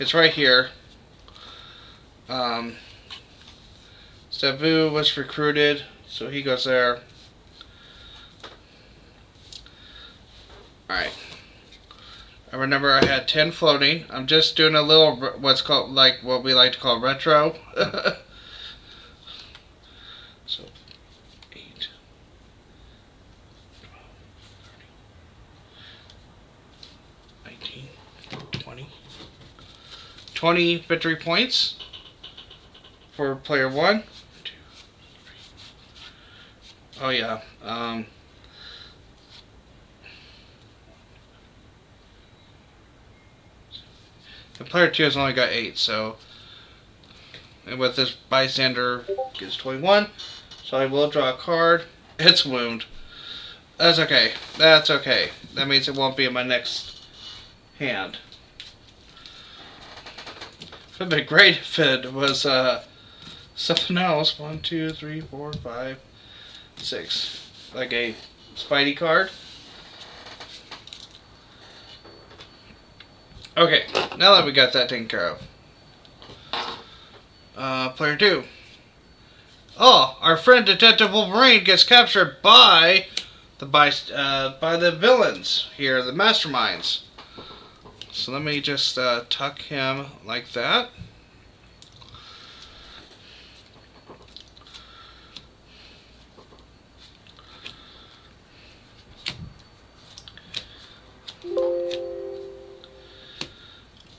It's right here. Sabu was recruited, so he goes there. Alright. I remember I had 10 floating. I'm just doing a little, what's called, like, what we like to call retro. So, 8, 12, 13, 19, 20. 20 victory points for player 1. 2, 3. Oh yeah. The player 2 has only got 8, so, and with this bystander gets 21, so I will draw a card. It's wound. That's okay. That's okay. That means it won't be in my next hand. It would have been great if it was something else. 1, 2, 3, 4, 5, 6. Like a Spidey card. Okay, now that we got that taken care of. Player 2. Oh, our friend Detective Wolverine gets captured by the villains here, the masterminds. So let me just tuck him like that.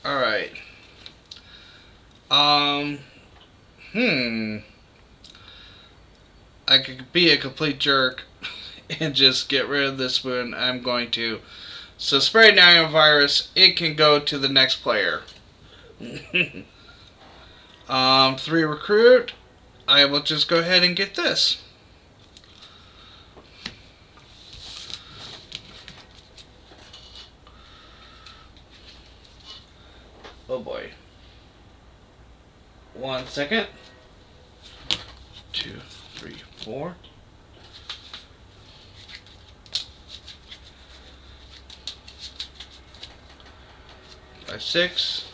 Alright. I could be a complete jerk and just get rid of this one. I'm going to. So spray nano virus, it can go to the next player. 3 recruit. I will just go ahead and get this. Oh boy. 1 second. 2, 3, 4. 5, 6.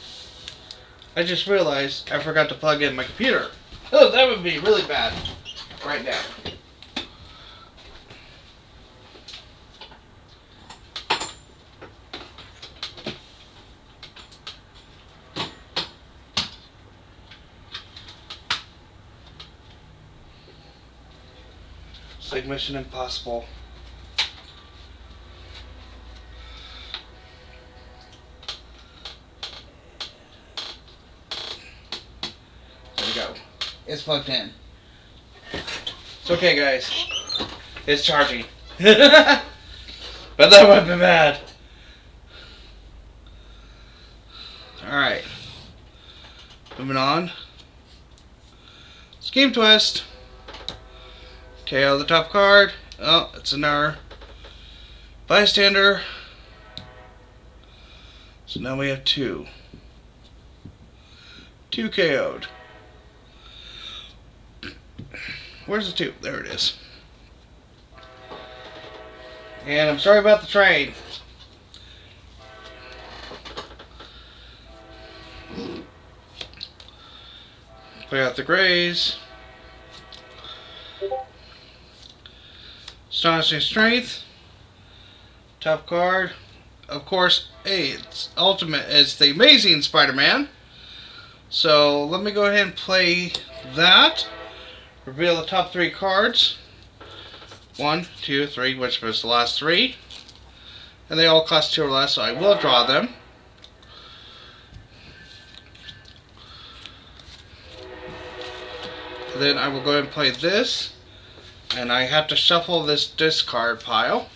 I just realized I forgot to plug in my computer. Oh, that would be really bad right now. It's like Mission Impossible. There we go. It's plugged in. It's okay, guys. It's charging. But that would be bad. Alright. Moving on. Scheme twist. KO the top card. Oh, it's another bystander. So now we have 2. 2 KO'd. Where's the 2? There it is. And I'm sorry about the train. Play out the grays. Astonishing Strength. Top card. Of course, hey, it's Ultimate. It's the Amazing Spider-Man. So let me go ahead and play that. reveal the top 3 cards. 1, 2, 3, which was the last 3. And they all cost 2 or less, so I will draw them. Then I will go ahead and play this. And I have to shuffle this discard pile.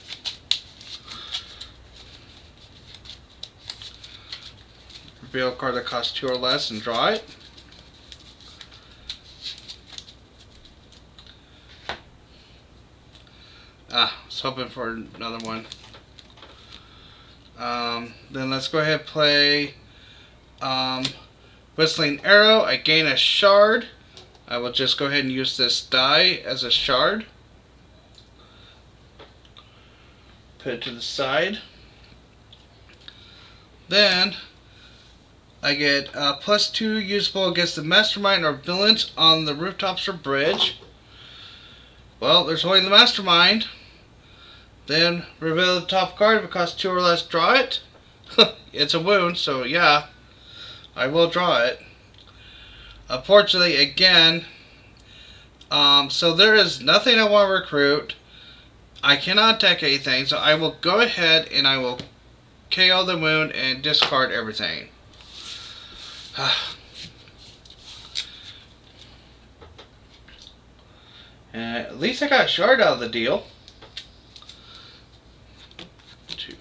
Reveal a card that costs 2 or less and draw it. I was hoping for another one. Then let's go ahead and play Whistling Arrow. I gain a shard. I will just go ahead and use this die as a shard. Put it to the side. Then I get +2 usable against the Mastermind or villains on the rooftops or bridge. Well, there's only the Mastermind. Then reveal the top card. If it costs 2 or less, draw it. It's a wound, so yeah, I will draw it. Unfortunately, again, so there is nothing I want to recruit. I cannot attack anything, so I will go ahead and I will KO the wound and discard everything. At least I got a shard out of the deal. 2,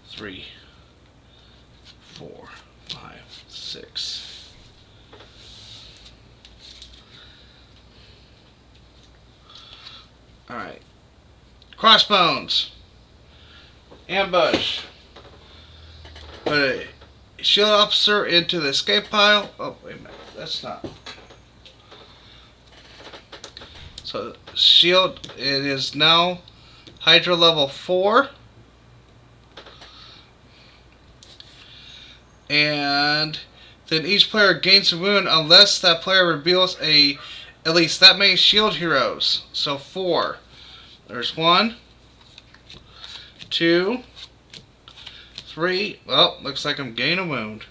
3, 4, 5, 6. Alright. Crossbones. Ambush. Put a shield officer into the escape pile. Oh, wait a minute. That's not. So, shield, it is now Hydra level 4. And then each player gains a wound unless that player reveals at least that many shield heroes. So 4. There's 1, 2, 3. Well, looks like I'm gaining a wound.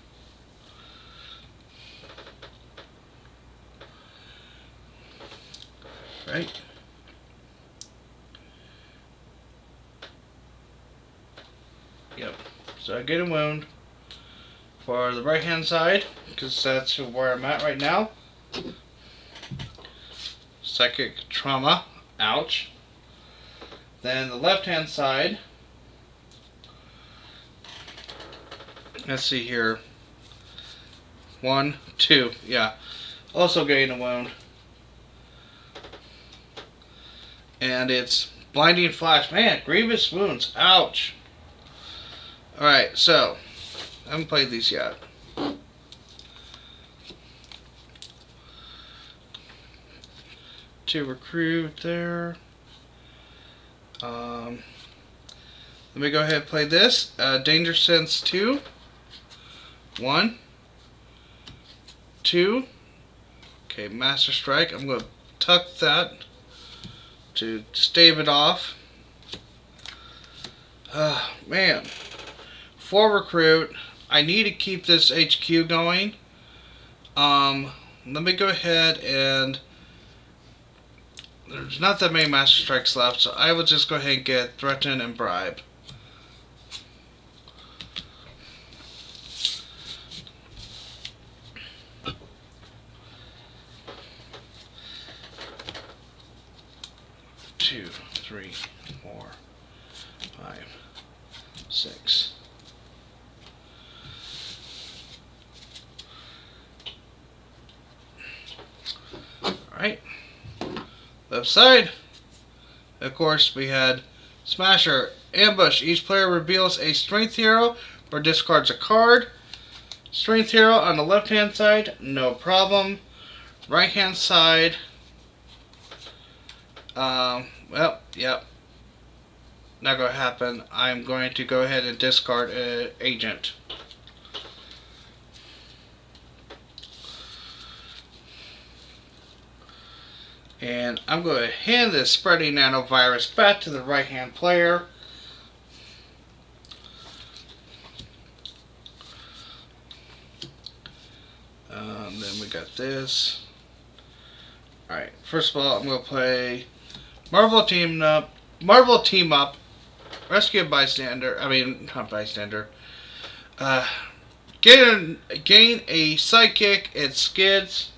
Right. Yep. So I get a wound for the right hand side, because that's where I'm at right now. Psychic trauma. Ouch. Then the left hand side. Let's see here. 1, 2. Yeah. Also getting a wound. And it's blinding flash. Man, grievous wounds. Ouch. Alright, so I haven't played these yet. To recruit there. Let me go ahead and play this. Danger Sense 2. 1, 2. Okay, Master Strike. I'm going to tuck that to stave it off. Man. For recruit, I need to keep this HQ going. Let me go ahead and there's not that many Master Strikes left, so I will just go ahead and get Threaten and Bribe. Two, 3, 4, 5, 6. Alright. Left side. Of course, we had Smasher. Ambush. Each player reveals a strength hero or discards a card. Strength hero on the left hand side, no problem. Right hand side. Well, yep. Not going to happen. I'm going to go ahead and discard an agent. And I'm going to hand this spreading nanovirus back to the right hand player. Then we got this. Alright, first of all, I'm going to play Marvel Team Up, Rescue a Bystander, not Bystander. Gain a Sidekick, it skids.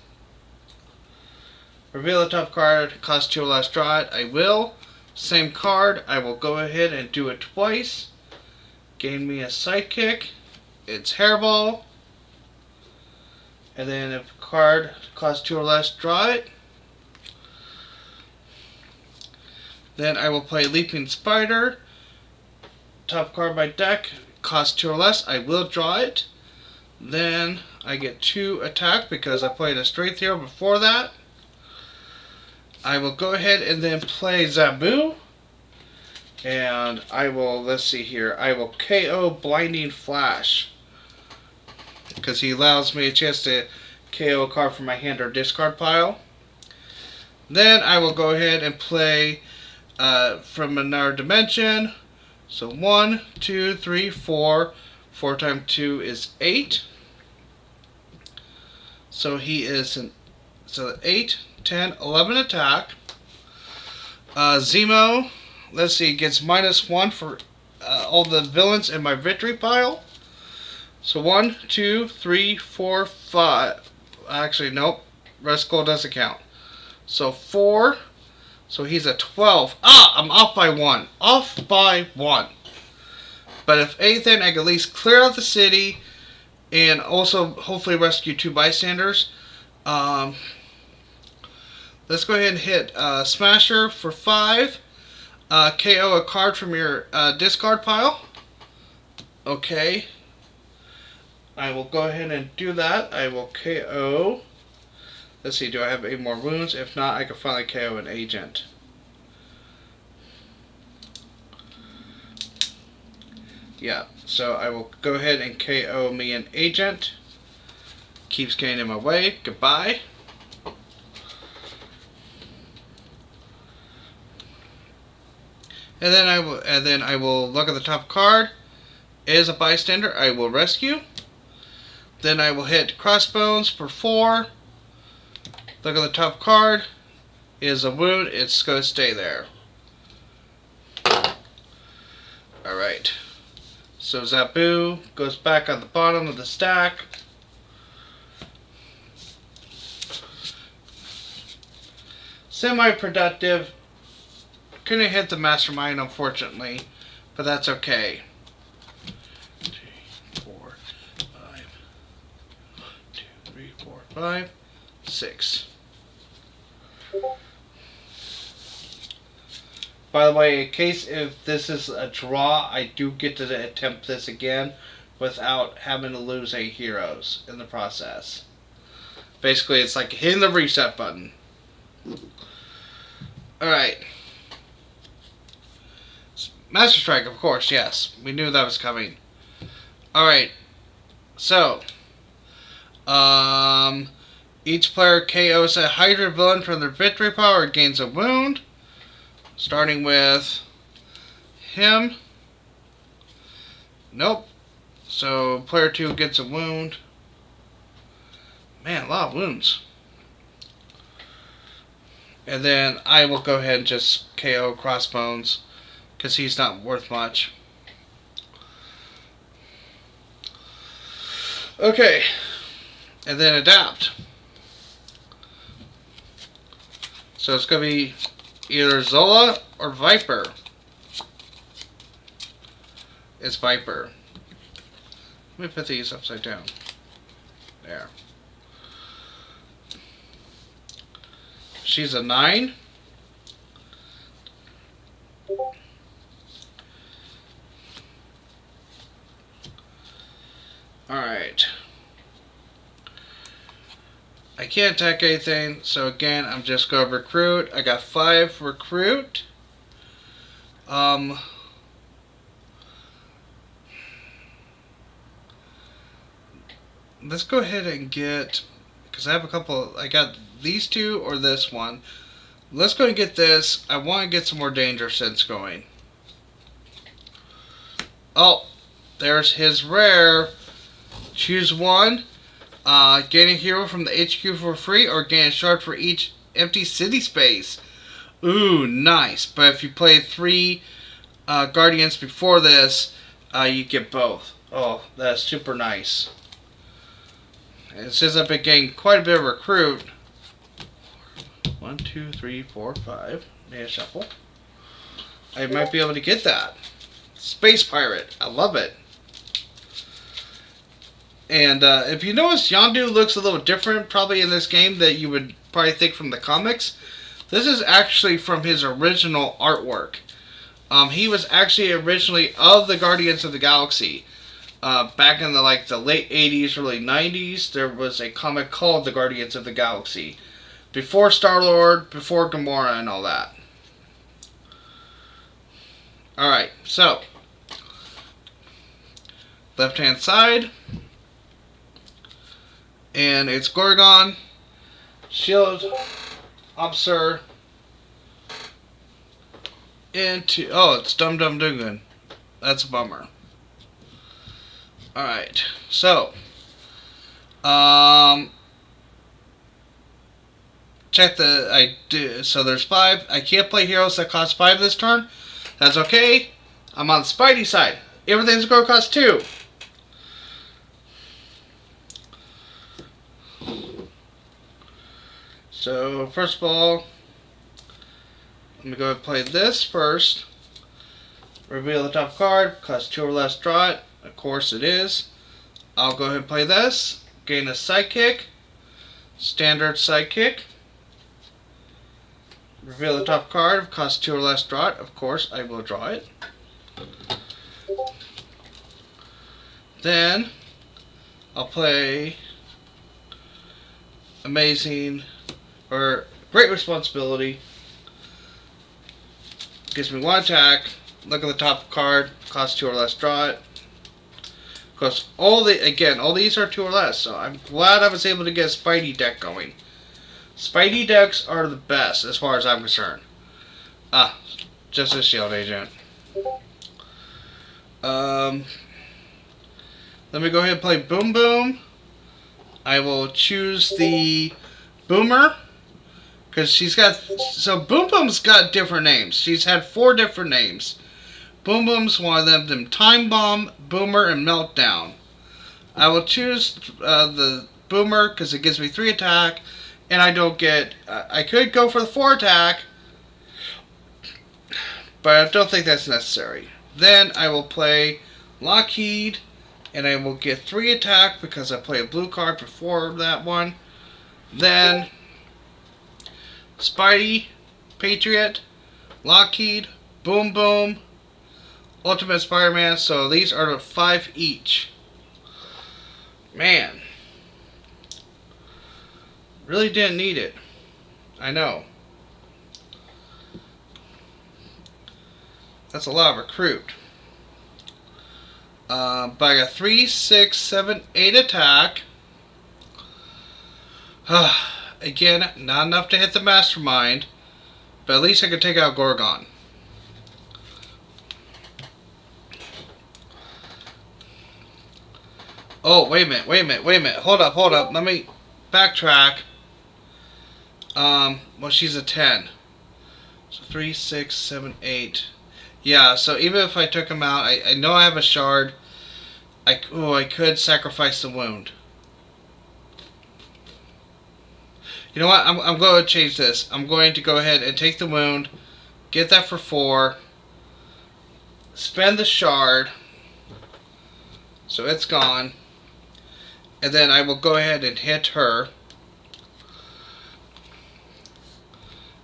Reveal a top card, cost 2 or less, draw it. I will. Same card, I will go ahead and do it twice. Gain me a Sidekick, it's Hairball. And then if a card costs 2 or less, draw it. Then I will play Leaping Spider. Top card of my deck, costs 2 or less, I will draw it. Then I get 2 attack because I played a strength hero before that. I will go ahead and then play Zabu. And I will, let's see here, I will KO Blinding Flash. Because he allows me a chance to KO a card from my hand or discard pile. Then I will go ahead and play from another dimension. So 1, 2, 3, 4. 4 times 2 is 8. So he is 8, 10, 11 attack. Zemo, let's see, gets -1 for all the villains in my victory pile. So 1, 2, 3, 4, 5. Actually, nope. Rest gold doesn't count. So 4. So he's at 12. I'm off by 1. Off by 1. But if anything, I can at least clear out the city and also hopefully rescue 2 bystanders. Let's go ahead and hit Smasher for 5. KO a card from your discard pile. Okay. I will go ahead and do that. I will KO. Let's see, do I have 8 more wounds? If not, I can finally KO an agent. Yeah, so I will go ahead and KO me an agent. Keeps getting in my way. Goodbye. And then I will look at the top card. Is a bystander. I will rescue. Then I will hit Crossbones for 4. Look at the top card. Is a wound. It's going to stay there. Alright. So Zabu goes back on the bottom of the stack. Semi-productive. Couldn't hit the Mastermind, unfortunately. But that's okay. 2, 4, 5. 2, 3, 4, 5. 6. By the way, in case if this is a draw, I do get to attempt this again without having to lose any heroes in the process. Basically, it's like hitting the reset button. Alright. Master Strike, of course, yes. We knew that was coming. Alright. So. Each player KOs a Hydra villain from their victory power or gains a wound. Starting with him. Nope. So player 2 gets a wound. Man, a lot of wounds. And then I will go ahead and just KO Crossbones because he's not worth much. Okay. And then adapt. So it's going to be either Zola or Viper. It's Viper. Let me put these upside down. There. She's a 9. Alright. I can't attack anything, so again, I'm just going to recruit. I got 5 recruit. Let's go ahead and get, because I have a couple, I got these 2 or this one. Let's go and get this. I want to get some more danger sense going. Oh, there's his rare. Choose one. Gain a hero from the HQ for free, or gain a shard for each empty city space. Ooh, nice. But if you play 3 Guardians before this, you get both. Oh, that's super nice. And since I've been getting quite a bit of recruit. 1, 2, 3, 4, 5. May I shuffle? I might be able to get that. Space Pirate. I love it. And if you notice, Yondu looks a little different probably in this game that you would probably think from the comics. This is actually from his original artwork. He was actually originally of the Guardians of the Galaxy. Back in the late 80s, early 90s, there was a comic called The Guardians of the Galaxy. Before Star-Lord, before Gamora and all that. Alright, so. Left-hand side. And it's Gorgon. Shield. Officer. Into... Oh, it's Dum Dum Dugan. That's a bummer. Alright, so. Check so there's 5. I can't play heroes that cost 5 this turn. That's okay. I'm on the Spidey side. Everything's going to cost 2. So first of all, let me go ahead and play this first. Reveal the top card. Cost 2 or less. Draw it. Of course it is. I'll go ahead and play this. Gain a sidekick. Standard sidekick. Reveal the top card. Cost 2 or less. Draw it. Of course, I will draw it. Then I'll play Amazing or Great Responsibility. Gives me 1 attack. Look at the top card. Cost 2 or less. Draw it. Because all these are 2 or less. So I'm glad I was able to get a Spidey deck going. Spidey decks are the best as far as I'm concerned. Just a shield agent. Let me go ahead and play Boom Boom. I will choose the Boomer. Because she's got... So Boom Boom's got different names. She's had 4 different names. Boom Boom's one of them. Time Bomb, Boomer, and Meltdown. I will choose the Boomer because it gives me 3 attack. And I don't get... I could go for the 4 attack. But I don't think that's necessary. Then I will play Lockheed. And I will get 3 attack because I play a blue card before that one. Then Spidey, Patriot, Lockheed, Boom Boom, Ultimate Spider-Man. So these are the 5 each. Man. Really didn't need it. I know. That's a lot of recruit. But I got 3, 6, 7, 8 attack. Again, not enough to hit the Mastermind. But at least I could take out Gorgon. Oh, wait a minute. Hold up. Let me backtrack. Well, she's a 10. So 3, 6, 7, 8. Yeah, so even if I took him out, I know I have a shard. I could sacrifice the wound. You know what? I'm going to change this. I'm going to go ahead and take the wound. Get that for 4. Spend the shard. So it's gone. And then I will go ahead and hit her.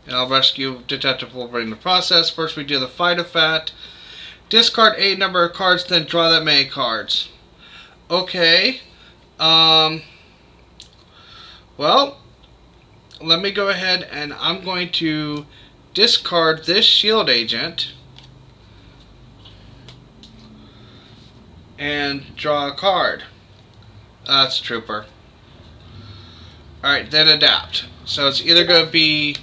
And I'll rescue Detective Wolverine in the process. First we do the Fight Effect. Discard 8 number of cards, then draw that many cards. Okay. Well, let me go ahead and I'm going to discard this shield agent. And draw a card. That's a trooper. Alright, then adapt. So it's either going to be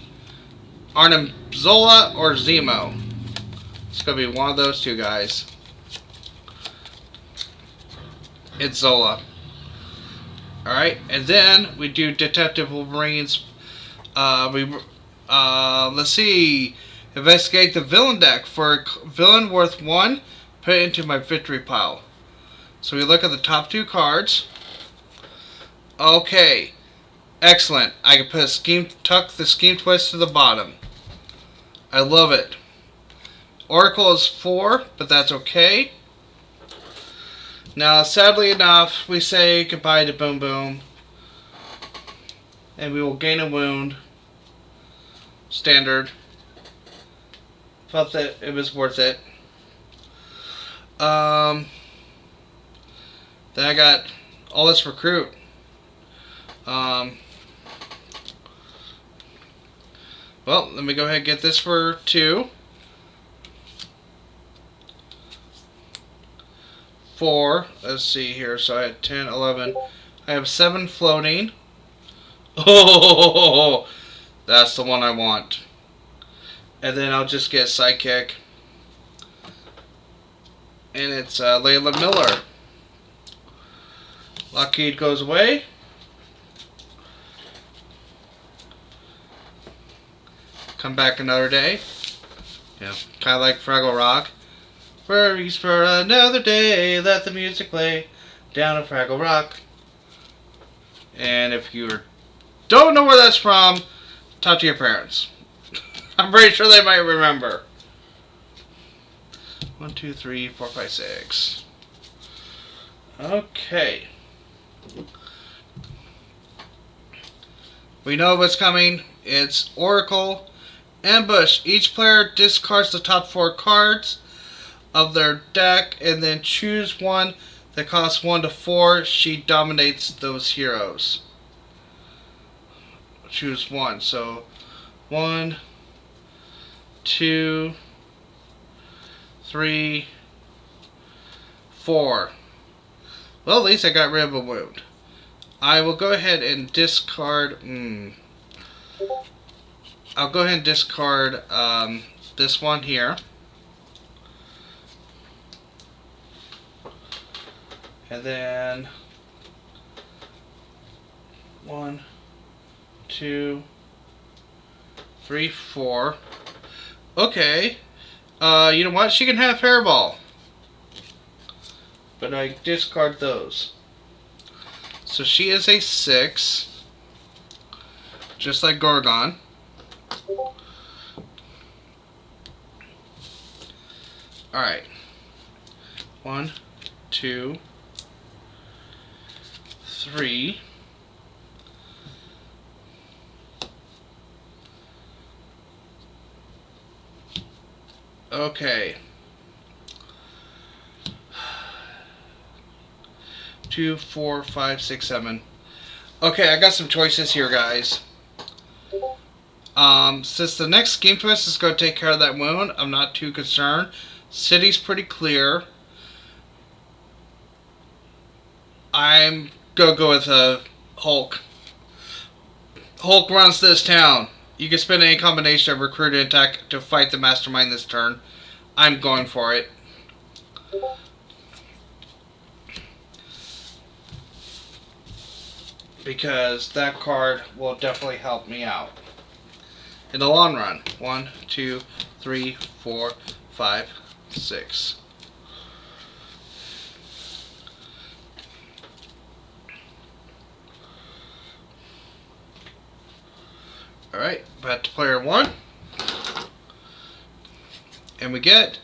Arnim Zola or Zemo. It's going to be one of those 2 guys. It's Zola. Alright, and then we do Detective Wolverine's Let's see. Investigate the villain deck. For a villain worth 1, put it into my victory pile. So we look at the top 2 cards. Okay. Excellent. I can put tuck the scheme twist to the bottom. I love it. Oracle is 4, but that's okay. Now, sadly enough, we say goodbye to Boom Boom. And we will gain a wound. Standard. Felt that it was worth it. Then I got all this recruit. Well, let me go ahead and get this for 2. 4. Let's see here. So I had 10, 11. I have 7 floating. Oh, that's the one I want. And then I'll just get Psychic. And it's Layla Miller. Lockheed goes away. Come back another day. Yeah, kind of like Fraggle Rock. Worries for another day. Let the music play down at Fraggle Rock. And if you don't know where that's from, talk to your parents. I'm pretty sure they might remember. 1, 2, 3, 4, 5, 6. Okay. We know what's coming. It's Oracle. Ambush. Each player discards the top 4 cards of their deck and then choose one that costs 1 to 4. She dominates those heroes. Choose one. So 1, 2, 3, 4. Well, at least I got rid of a wound. I will go ahead and discard. I'll go ahead and discard this one here. And then 1, 2, 3, 4. Okay. You know what? She can have Hairball. But I discard those. So she is a 6. Just like Gorgon. Alright. 1, 2, 3. Okay. 2, 4, 5, 6, 7. Okay, I got some choices here, guys. Since the next Scheme Twist is going to take care of that wound, I'm not too concerned. City's pretty clear. I'm going to go with Hulk. Hulk runs this town. You can spend any combination of recruit and attack to fight the mastermind this turn. I'm going for it. Because that card will definitely help me out in the long run. 1, 2, 3, 4, 5, 6. Alright, back to player 1. And we get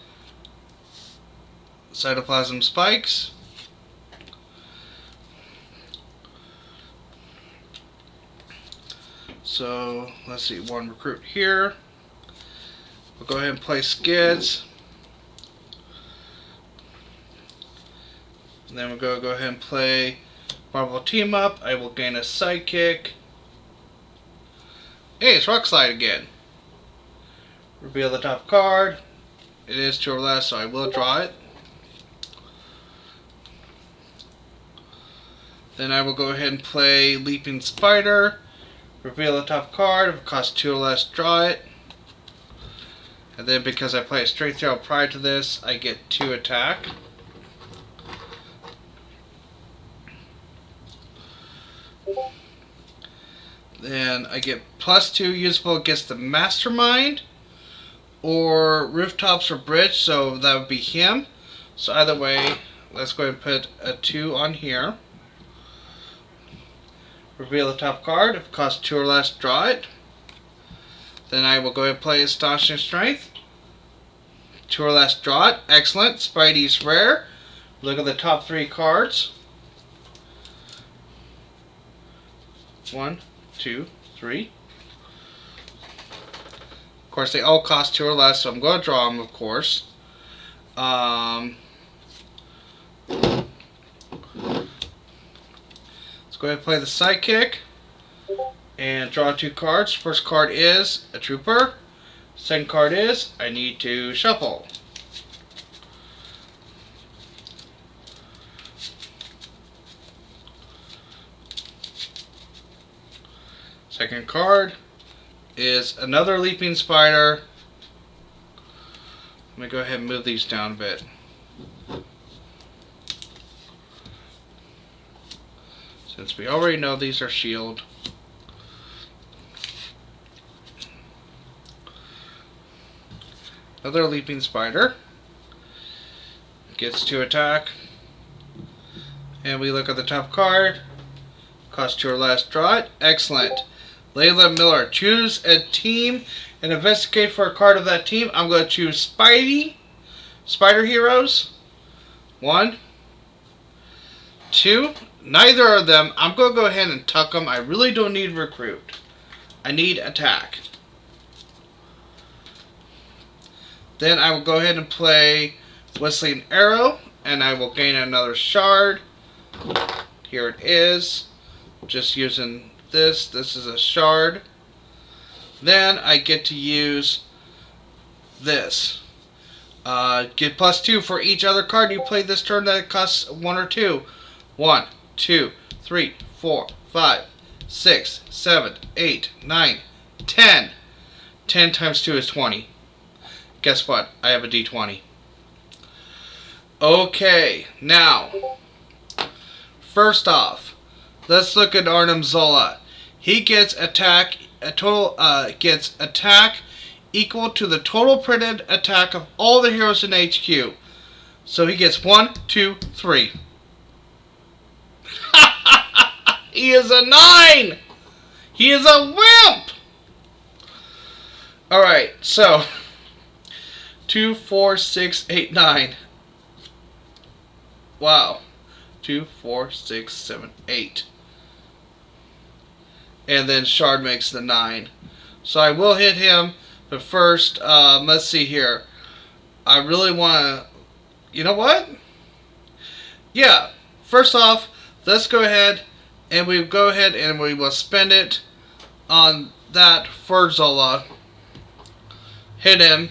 Cytoplasm Spikes. So, let's see, 1 recruit here. We'll go ahead and play Skids. And then we'll go ahead and play Marvel Team Up. I will gain a Sidekick. Hey, it's Rock Slide again. Reveal the top card. It is 2 or less, so I will draw it. Then I will go ahead and play Leaping Spider. Reveal the top card. If it costs 2 or less, draw it. And then because I play a straight throw prior to this, I get 2 attack. Then I get +2 usable against the Mastermind or Rooftops or Bridge, so that would be him. So either way, let's go ahead and put a 2 on here. Reveal the top card. If it costs 2 or less, draw it. Then I will go ahead and play Astonishing Strength. 2 or less, draw it. Excellent. Spidey's rare. Look at the top 3 cards. 1, 2, 3. Of course, they all cost 2 or less, so I'm going to draw them, of course. Let's go ahead and play the Sidekick and draw 2 cards. First card is a Trooper. Second card is I need to shuffle. Second card is another Leaping Spider. Let me go ahead and move these down a bit. Since we already know these are shield. Another Leaping Spider. Gets to attack. And we look at the top card. Cost 2 or less, draw it. Excellent. Layla Miller. Choose a team and investigate for a card of that team. I'm going to choose Spidey. Spider Heroes. 1, 2. Neither of them. I'm going to go ahead and tuck them. I really don't need recruit. I need attack. Then I will go ahead and play Whistling Arrow. And I will gain another shard. Here it is. Just using this. This is a shard. Then I get to use this. Get +2 for each other card you play this turn that costs 1 or 2. 1, 2, 3, 4, 5, 6, 7, 8, 9, 10. 10 times 2 is 20. Guess what? I have a D20. Okay, now, first off, let's look at Arnim Zola. He gets attack equal to the total printed attack of all the heroes in HQ. So he gets 1, 2, 3. He is a 9! He is a wimp! Alright, so 2, 4, 6, 8, 9. Wow. 2, 4, 6, 7, 8. And then Shard makes the 9. So I will hit him, but first, let's see here. I really want to... You know what? Yeah. First off, let's go ahead and we will spend it on that for Zola. Hit him.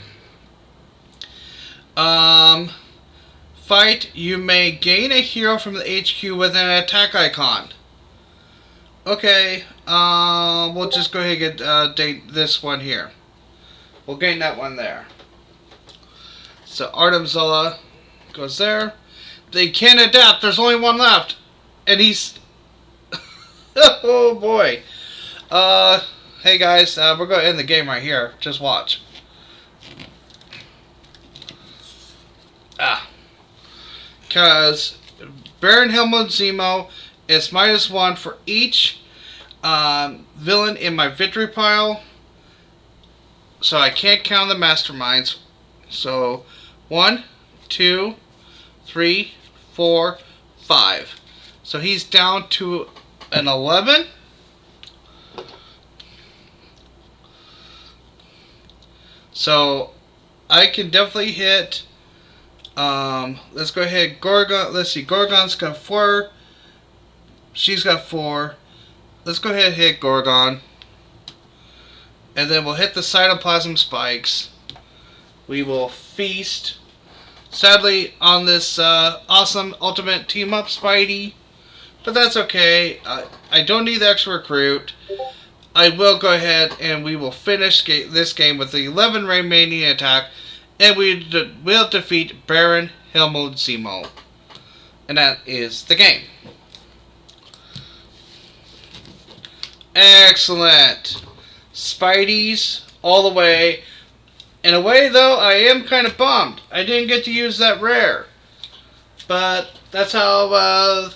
Fight. You may gain a hero from the HQ with an attack icon. Okay. We'll just go ahead and get date this one here. We'll gain that one there. So Arnim Zola goes there. They can adapt. There's only one left, and he's oh boy. Hey guys, we're going to end the game right here. Just watch. Because Baron Helmut Zemo is -1 for each villain in my victory pile. So I can't count the masterminds. So 1, 2, 3, 4, 5. So he's down to an 11. So I can definitely hit. Let's go ahead. Gorgon. Let's see. Gorgon's got 4. She's got 4. Let's go ahead and hit Gorgon. And then we'll hit the cytoplasm spikes. We will feast. Sadly, on this awesome ultimate team up Spidey. But that's okay. I don't need the extra recruit. I will go ahead and we will finish this game with the 11 remaining attack. And we will defeat Baron Helmut Zemo. And that is the game. Excellent. Spideys all the way. In a way, though, I am kind of bummed. I didn't get to use that rare. But that's how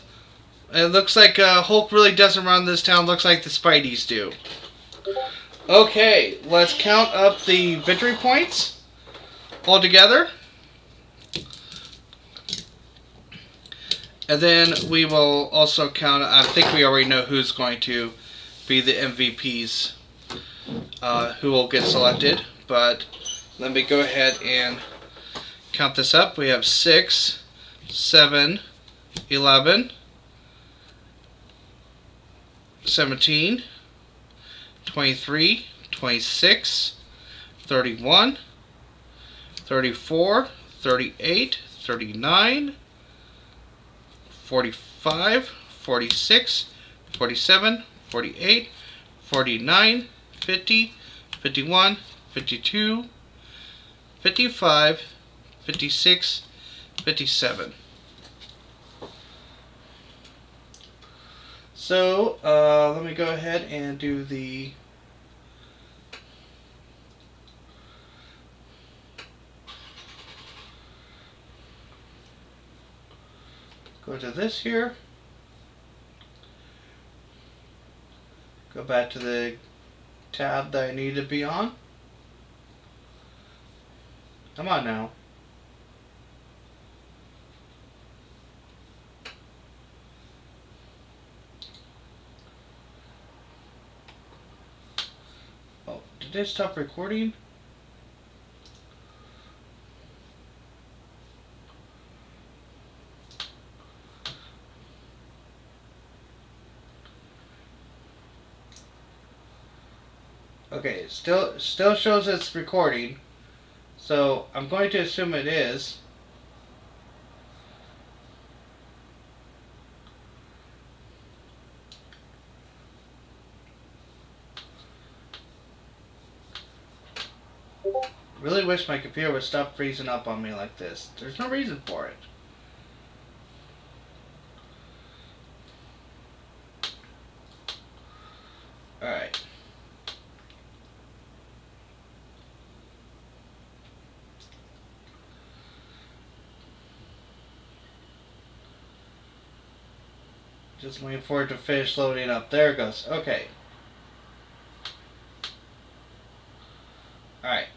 it looks like Hulk really doesn't run this town. Looks like the Spideys do. Okay, let's count up the victory points all together. And then we will also count, I think we already know who's going to be the MVPs, who will get selected. But let me go ahead and count this up. We have 6, 7, 11, 17, 23, 26, 31, 34, 38, 39, 45, 46, 47, 48, 49, 50, 51, 52, 55, 56, 57. So, let me go ahead and do the go to this here. Go back to the tab that I need to be on. Come on now. Oh, did they stop recording? Okay, it still shows it's recording, so I'm going to assume it is. Really wish my computer would stop freezing up on me like this. There's no reason for it. Alright. Just waiting for it to finish loading up. There it goes. Okay. Alright.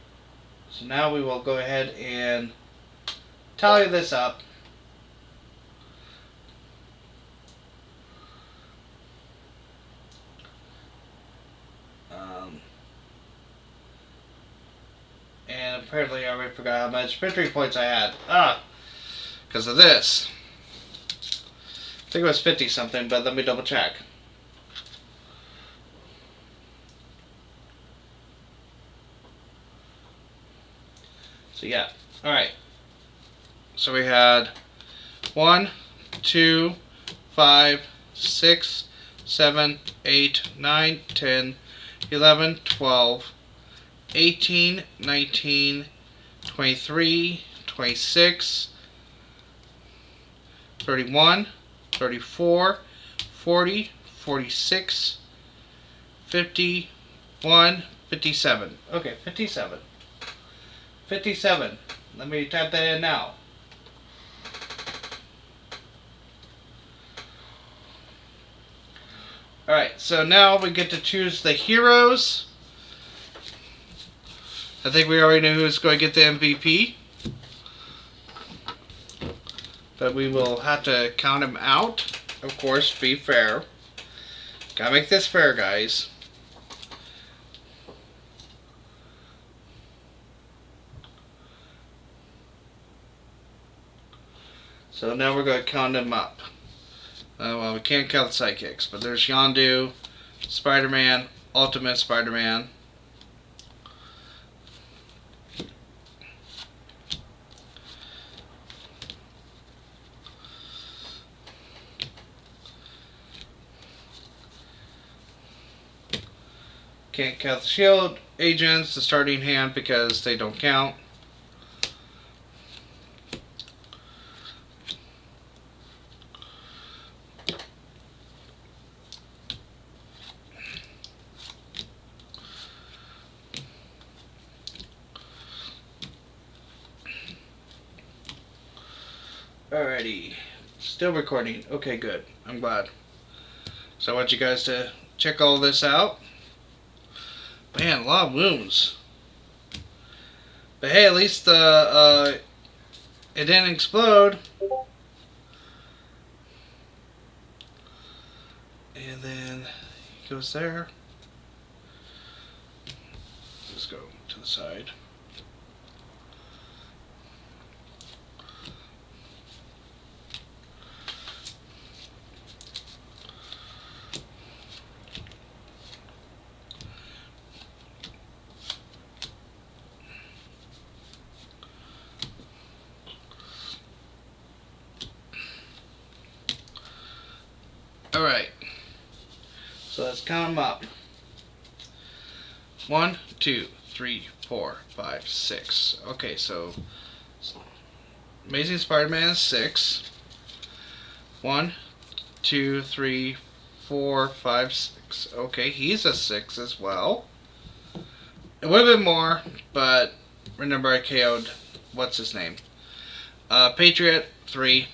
So now we will go ahead and tally this up. And apparently I already forgot how much victory points I had. Because of this. I think it was 50 something, but let me double check. So yeah, alright. So we had 1, 2, 5, 6, 7, 8, 9, 10, 11, 12, 18, 19, 23, 26, 31, 34, 40, 46, 51, 57. Okay, 57. 57. Let me type that in now. Alright, so now we get to choose the heroes. I think we already know who's going to get the MVP. But we will have to count him out. Of course, be fair. Gotta make this fair, guys. So now we're going to count them up. Well, we can't count the sidekicks, but there's Yondu, Spider-Man, Ultimate Spider-Man. Can't count the shield agents, the starting hand, because they don't count. Alrighty. Still recording. Okay, good. I'm glad. So I want you guys to check all this out. Man, a lot of wounds. But hey, at least it didn't explode. And then he goes there. Let's go to the side. Alright, so let's count them up. 1, 2, 3, 4, 5, 6. Okay, so Amazing Spider-Man is 6. 1, 2, 3, 4, 5, 6. Okay, he's a 6 as well. It would have been more, but remember I KO'd, what's his name? Patriot, 3.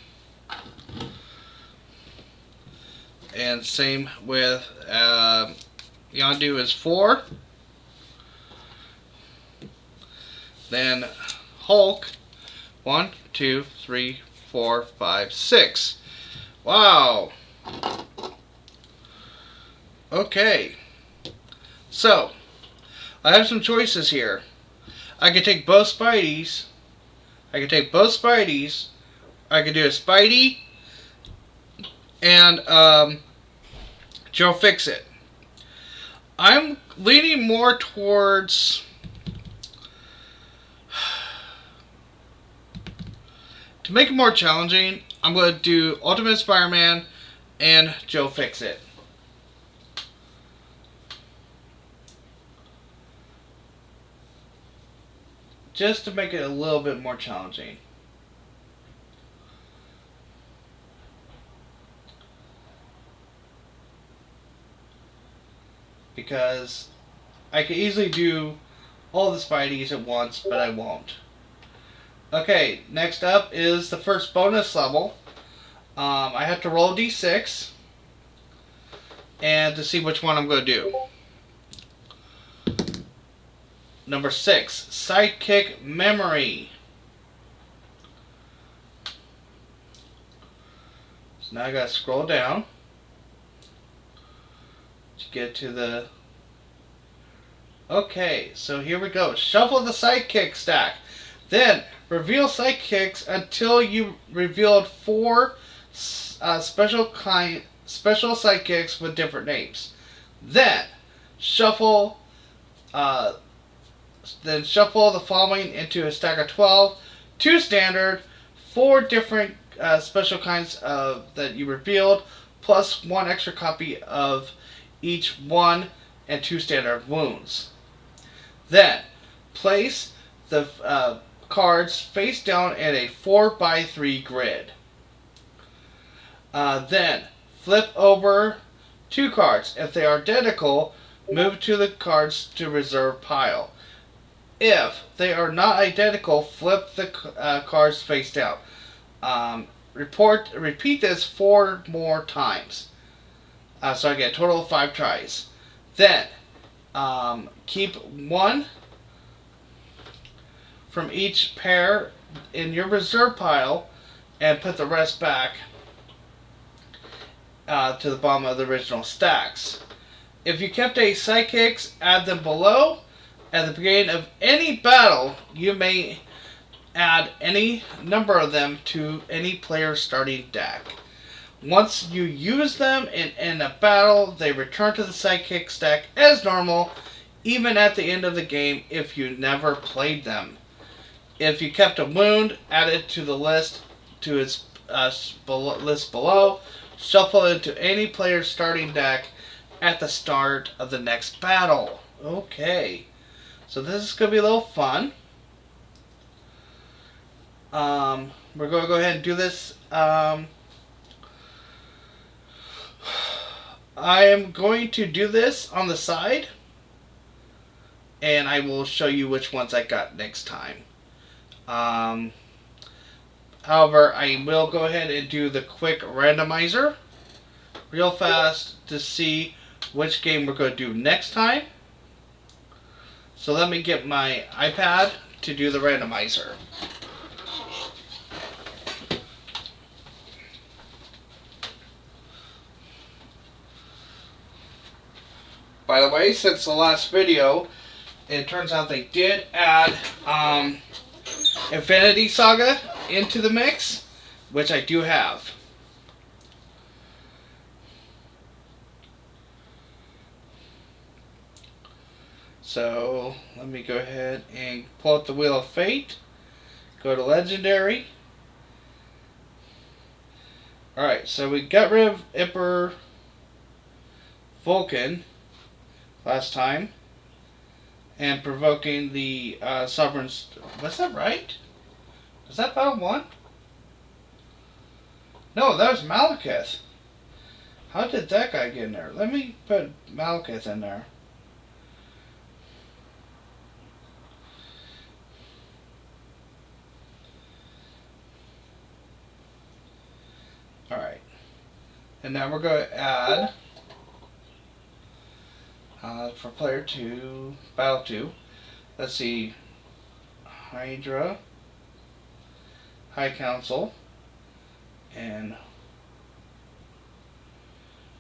And same with Yondu is 4. Then Hulk, 1, 2, 3, 4, 5, 6. Wow. Okay. So, I have some choices here. I could take both Spideys. I could do a Spidey and Joe Fix-It. I'm leaning more towards to make it more challenging. I'm going to do Ultimate Spider-Man and Joe Fix-It. Just to make it a little bit more challenging. Because I could easily do all the Spideys at once, but I won't. Okay, next up is the first bonus level. I have to roll a d6 and to see which one I'm going to do. Number 6, Sidekick Memory. So now I got to scroll down to get to the... Okay, so here we go. Shuffle the sidekick stack. Then reveal sidekicks until you revealed 4 special sidekicks with different names. Then shuffle the following into a stack of 12. 2 standard, 4 different special kinds of that you revealed, plus 1 extra copy of each 1 and 2 standard wounds. Then place the cards face down in a 4x3 grid. Then flip over 2 cards. If they are identical, move to the cards to reserve pile. If they are not identical, flip the cards face down. Repeat this 4 more times. So I get a total of 5 tries. Then keep 1 from each pair in your reserve pile and put the rest back to the bottom of the original stacks. If you kept any sidekicks, add them below. At the beginning of any battle, you may add any number of them to any player's starting deck. Once you use them in a battle, they return to the sidekick stack as normal, even at the end of the game if you never played them. If you kept a wound, add it to the list to its list below. Shuffle it into any player's starting deck at the start of the next battle. Okay, so this is going to be a little fun. We're going to go ahead and do this. I am going to do this on the side, and I will show you which ones I got next time. However, I will go ahead and do the quick randomizer real fast to see which game we're going to do next time. So let me get my iPad to do the randomizer. By the way, since the last video, it turns out they did add Infinity Saga into the mix, which I do have. So let me go ahead and pull out the Wheel of Fate, go to Legendary. Alright, so we got rid of Emperor Vulcan last time, and provoking the Sovereign... Was that right? Was that Battle 1? No, that was Malekith. How did that guy get in there? Let me put Malekith in there. Alright. And now we're going to add... for player 2, battle 2, let's see, Hydra High Council and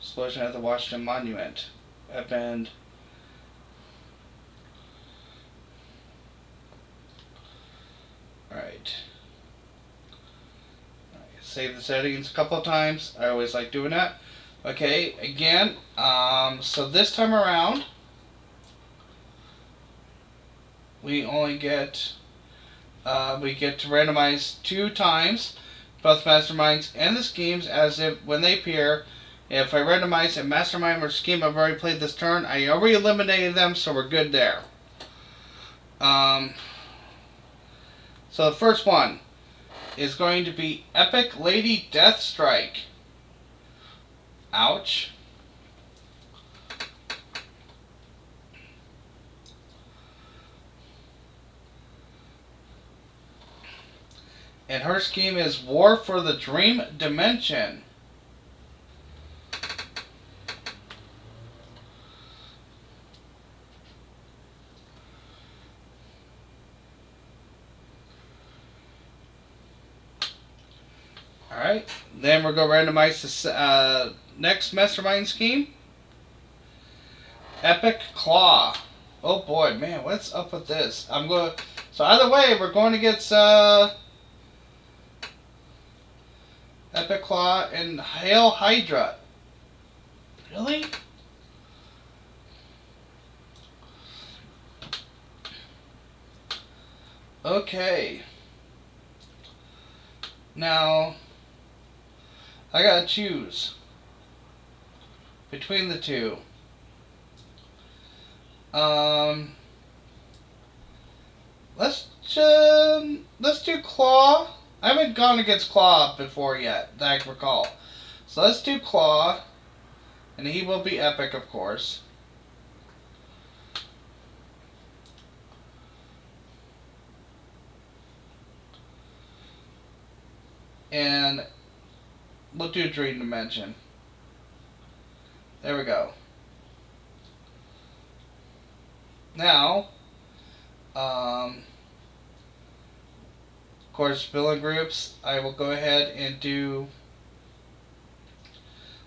Explosion at the Washington Monument. Append. Alright. Save the settings a couple of times. I always like doing that. Okay, again, so this time around, we only get, we get to randomize 2 times, both masterminds and the schemes, as if when they appear. If I randomize a mastermind or scheme I've already played this turn, I already eliminated them, so we're good there. So the first one is going to be Epic Lady Deathstrike. Ouch. And her scheme is War for the Dream Dimension. Alright, then we're going to randomize the next mastermind scheme. Epic Claw. Oh boy, man, what's up with this? So either way, we're going against Epic Claw and Hail Hydra. Really? Okay. Now, I gotta choose between the two. Let's do Claw. I haven't gone against Claw before yet, that I recall. So let's do Claw, and he will be epic, of course. And we'll do Dream Dimension. There we go. Now, of course, villain groups, I will go ahead and do,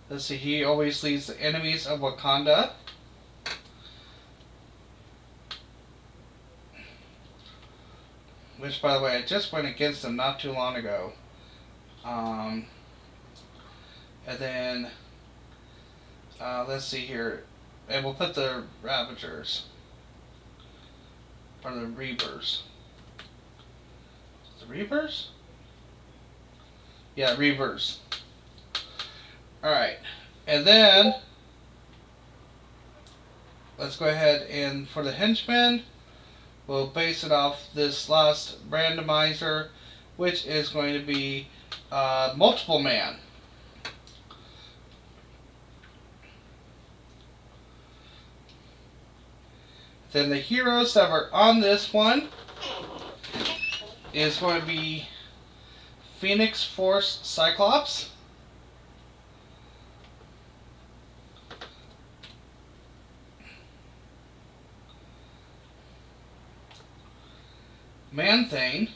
let's see, he always leads the enemies of Wakanda. Which, by the way, I just went against them not too long ago. And then, let's see here, and we'll put the Ravagers, or the Reavers. The Reavers? Yeah, Reavers. Alright, and then, let's go ahead and for the Henchmen, we'll base it off this last randomizer, which is going to be Multiple Man. Then the heroes that were on this one is going to be Phoenix Force Cyclops. Man-Thing.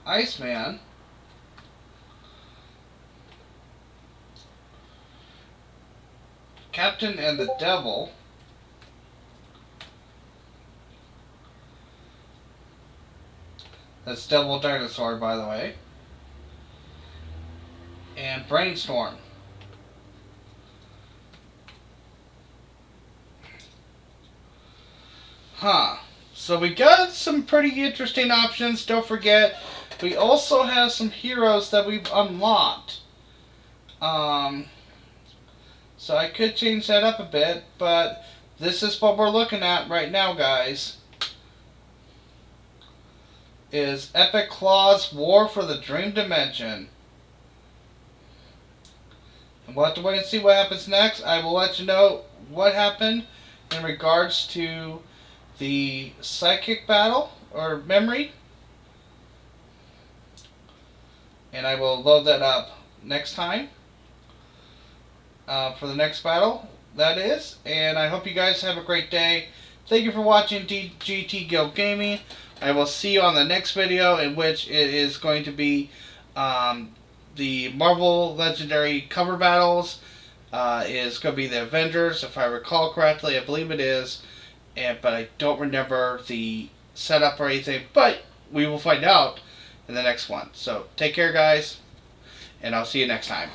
Iceman. Captain and the Devil. That's Devil Dinosaur, by the way. And Brainstorm. Huh. So we got some pretty interesting options. Don't forget, we also have some heroes that we've unlocked. So I could change that up a bit, but this is what we're looking at right now, guys. Is Epic Claw's War for the Dream Dimension. And we'll have to wait and see what happens next. I will let you know what happened in regards to the psychic battle or memory. And I will load that up next time. For the next battle, that is. And I hope you guys have a great day. Thank you for watching GT Guild Gaming. I will see you on the next video, in which it is going to be the Marvel Legendary cover battles. Is going to be the Avengers, if I recall correctly. I believe it is. But I don't remember the setup or anything. But we will find out in the next one. So take care, guys. And I'll see you next time.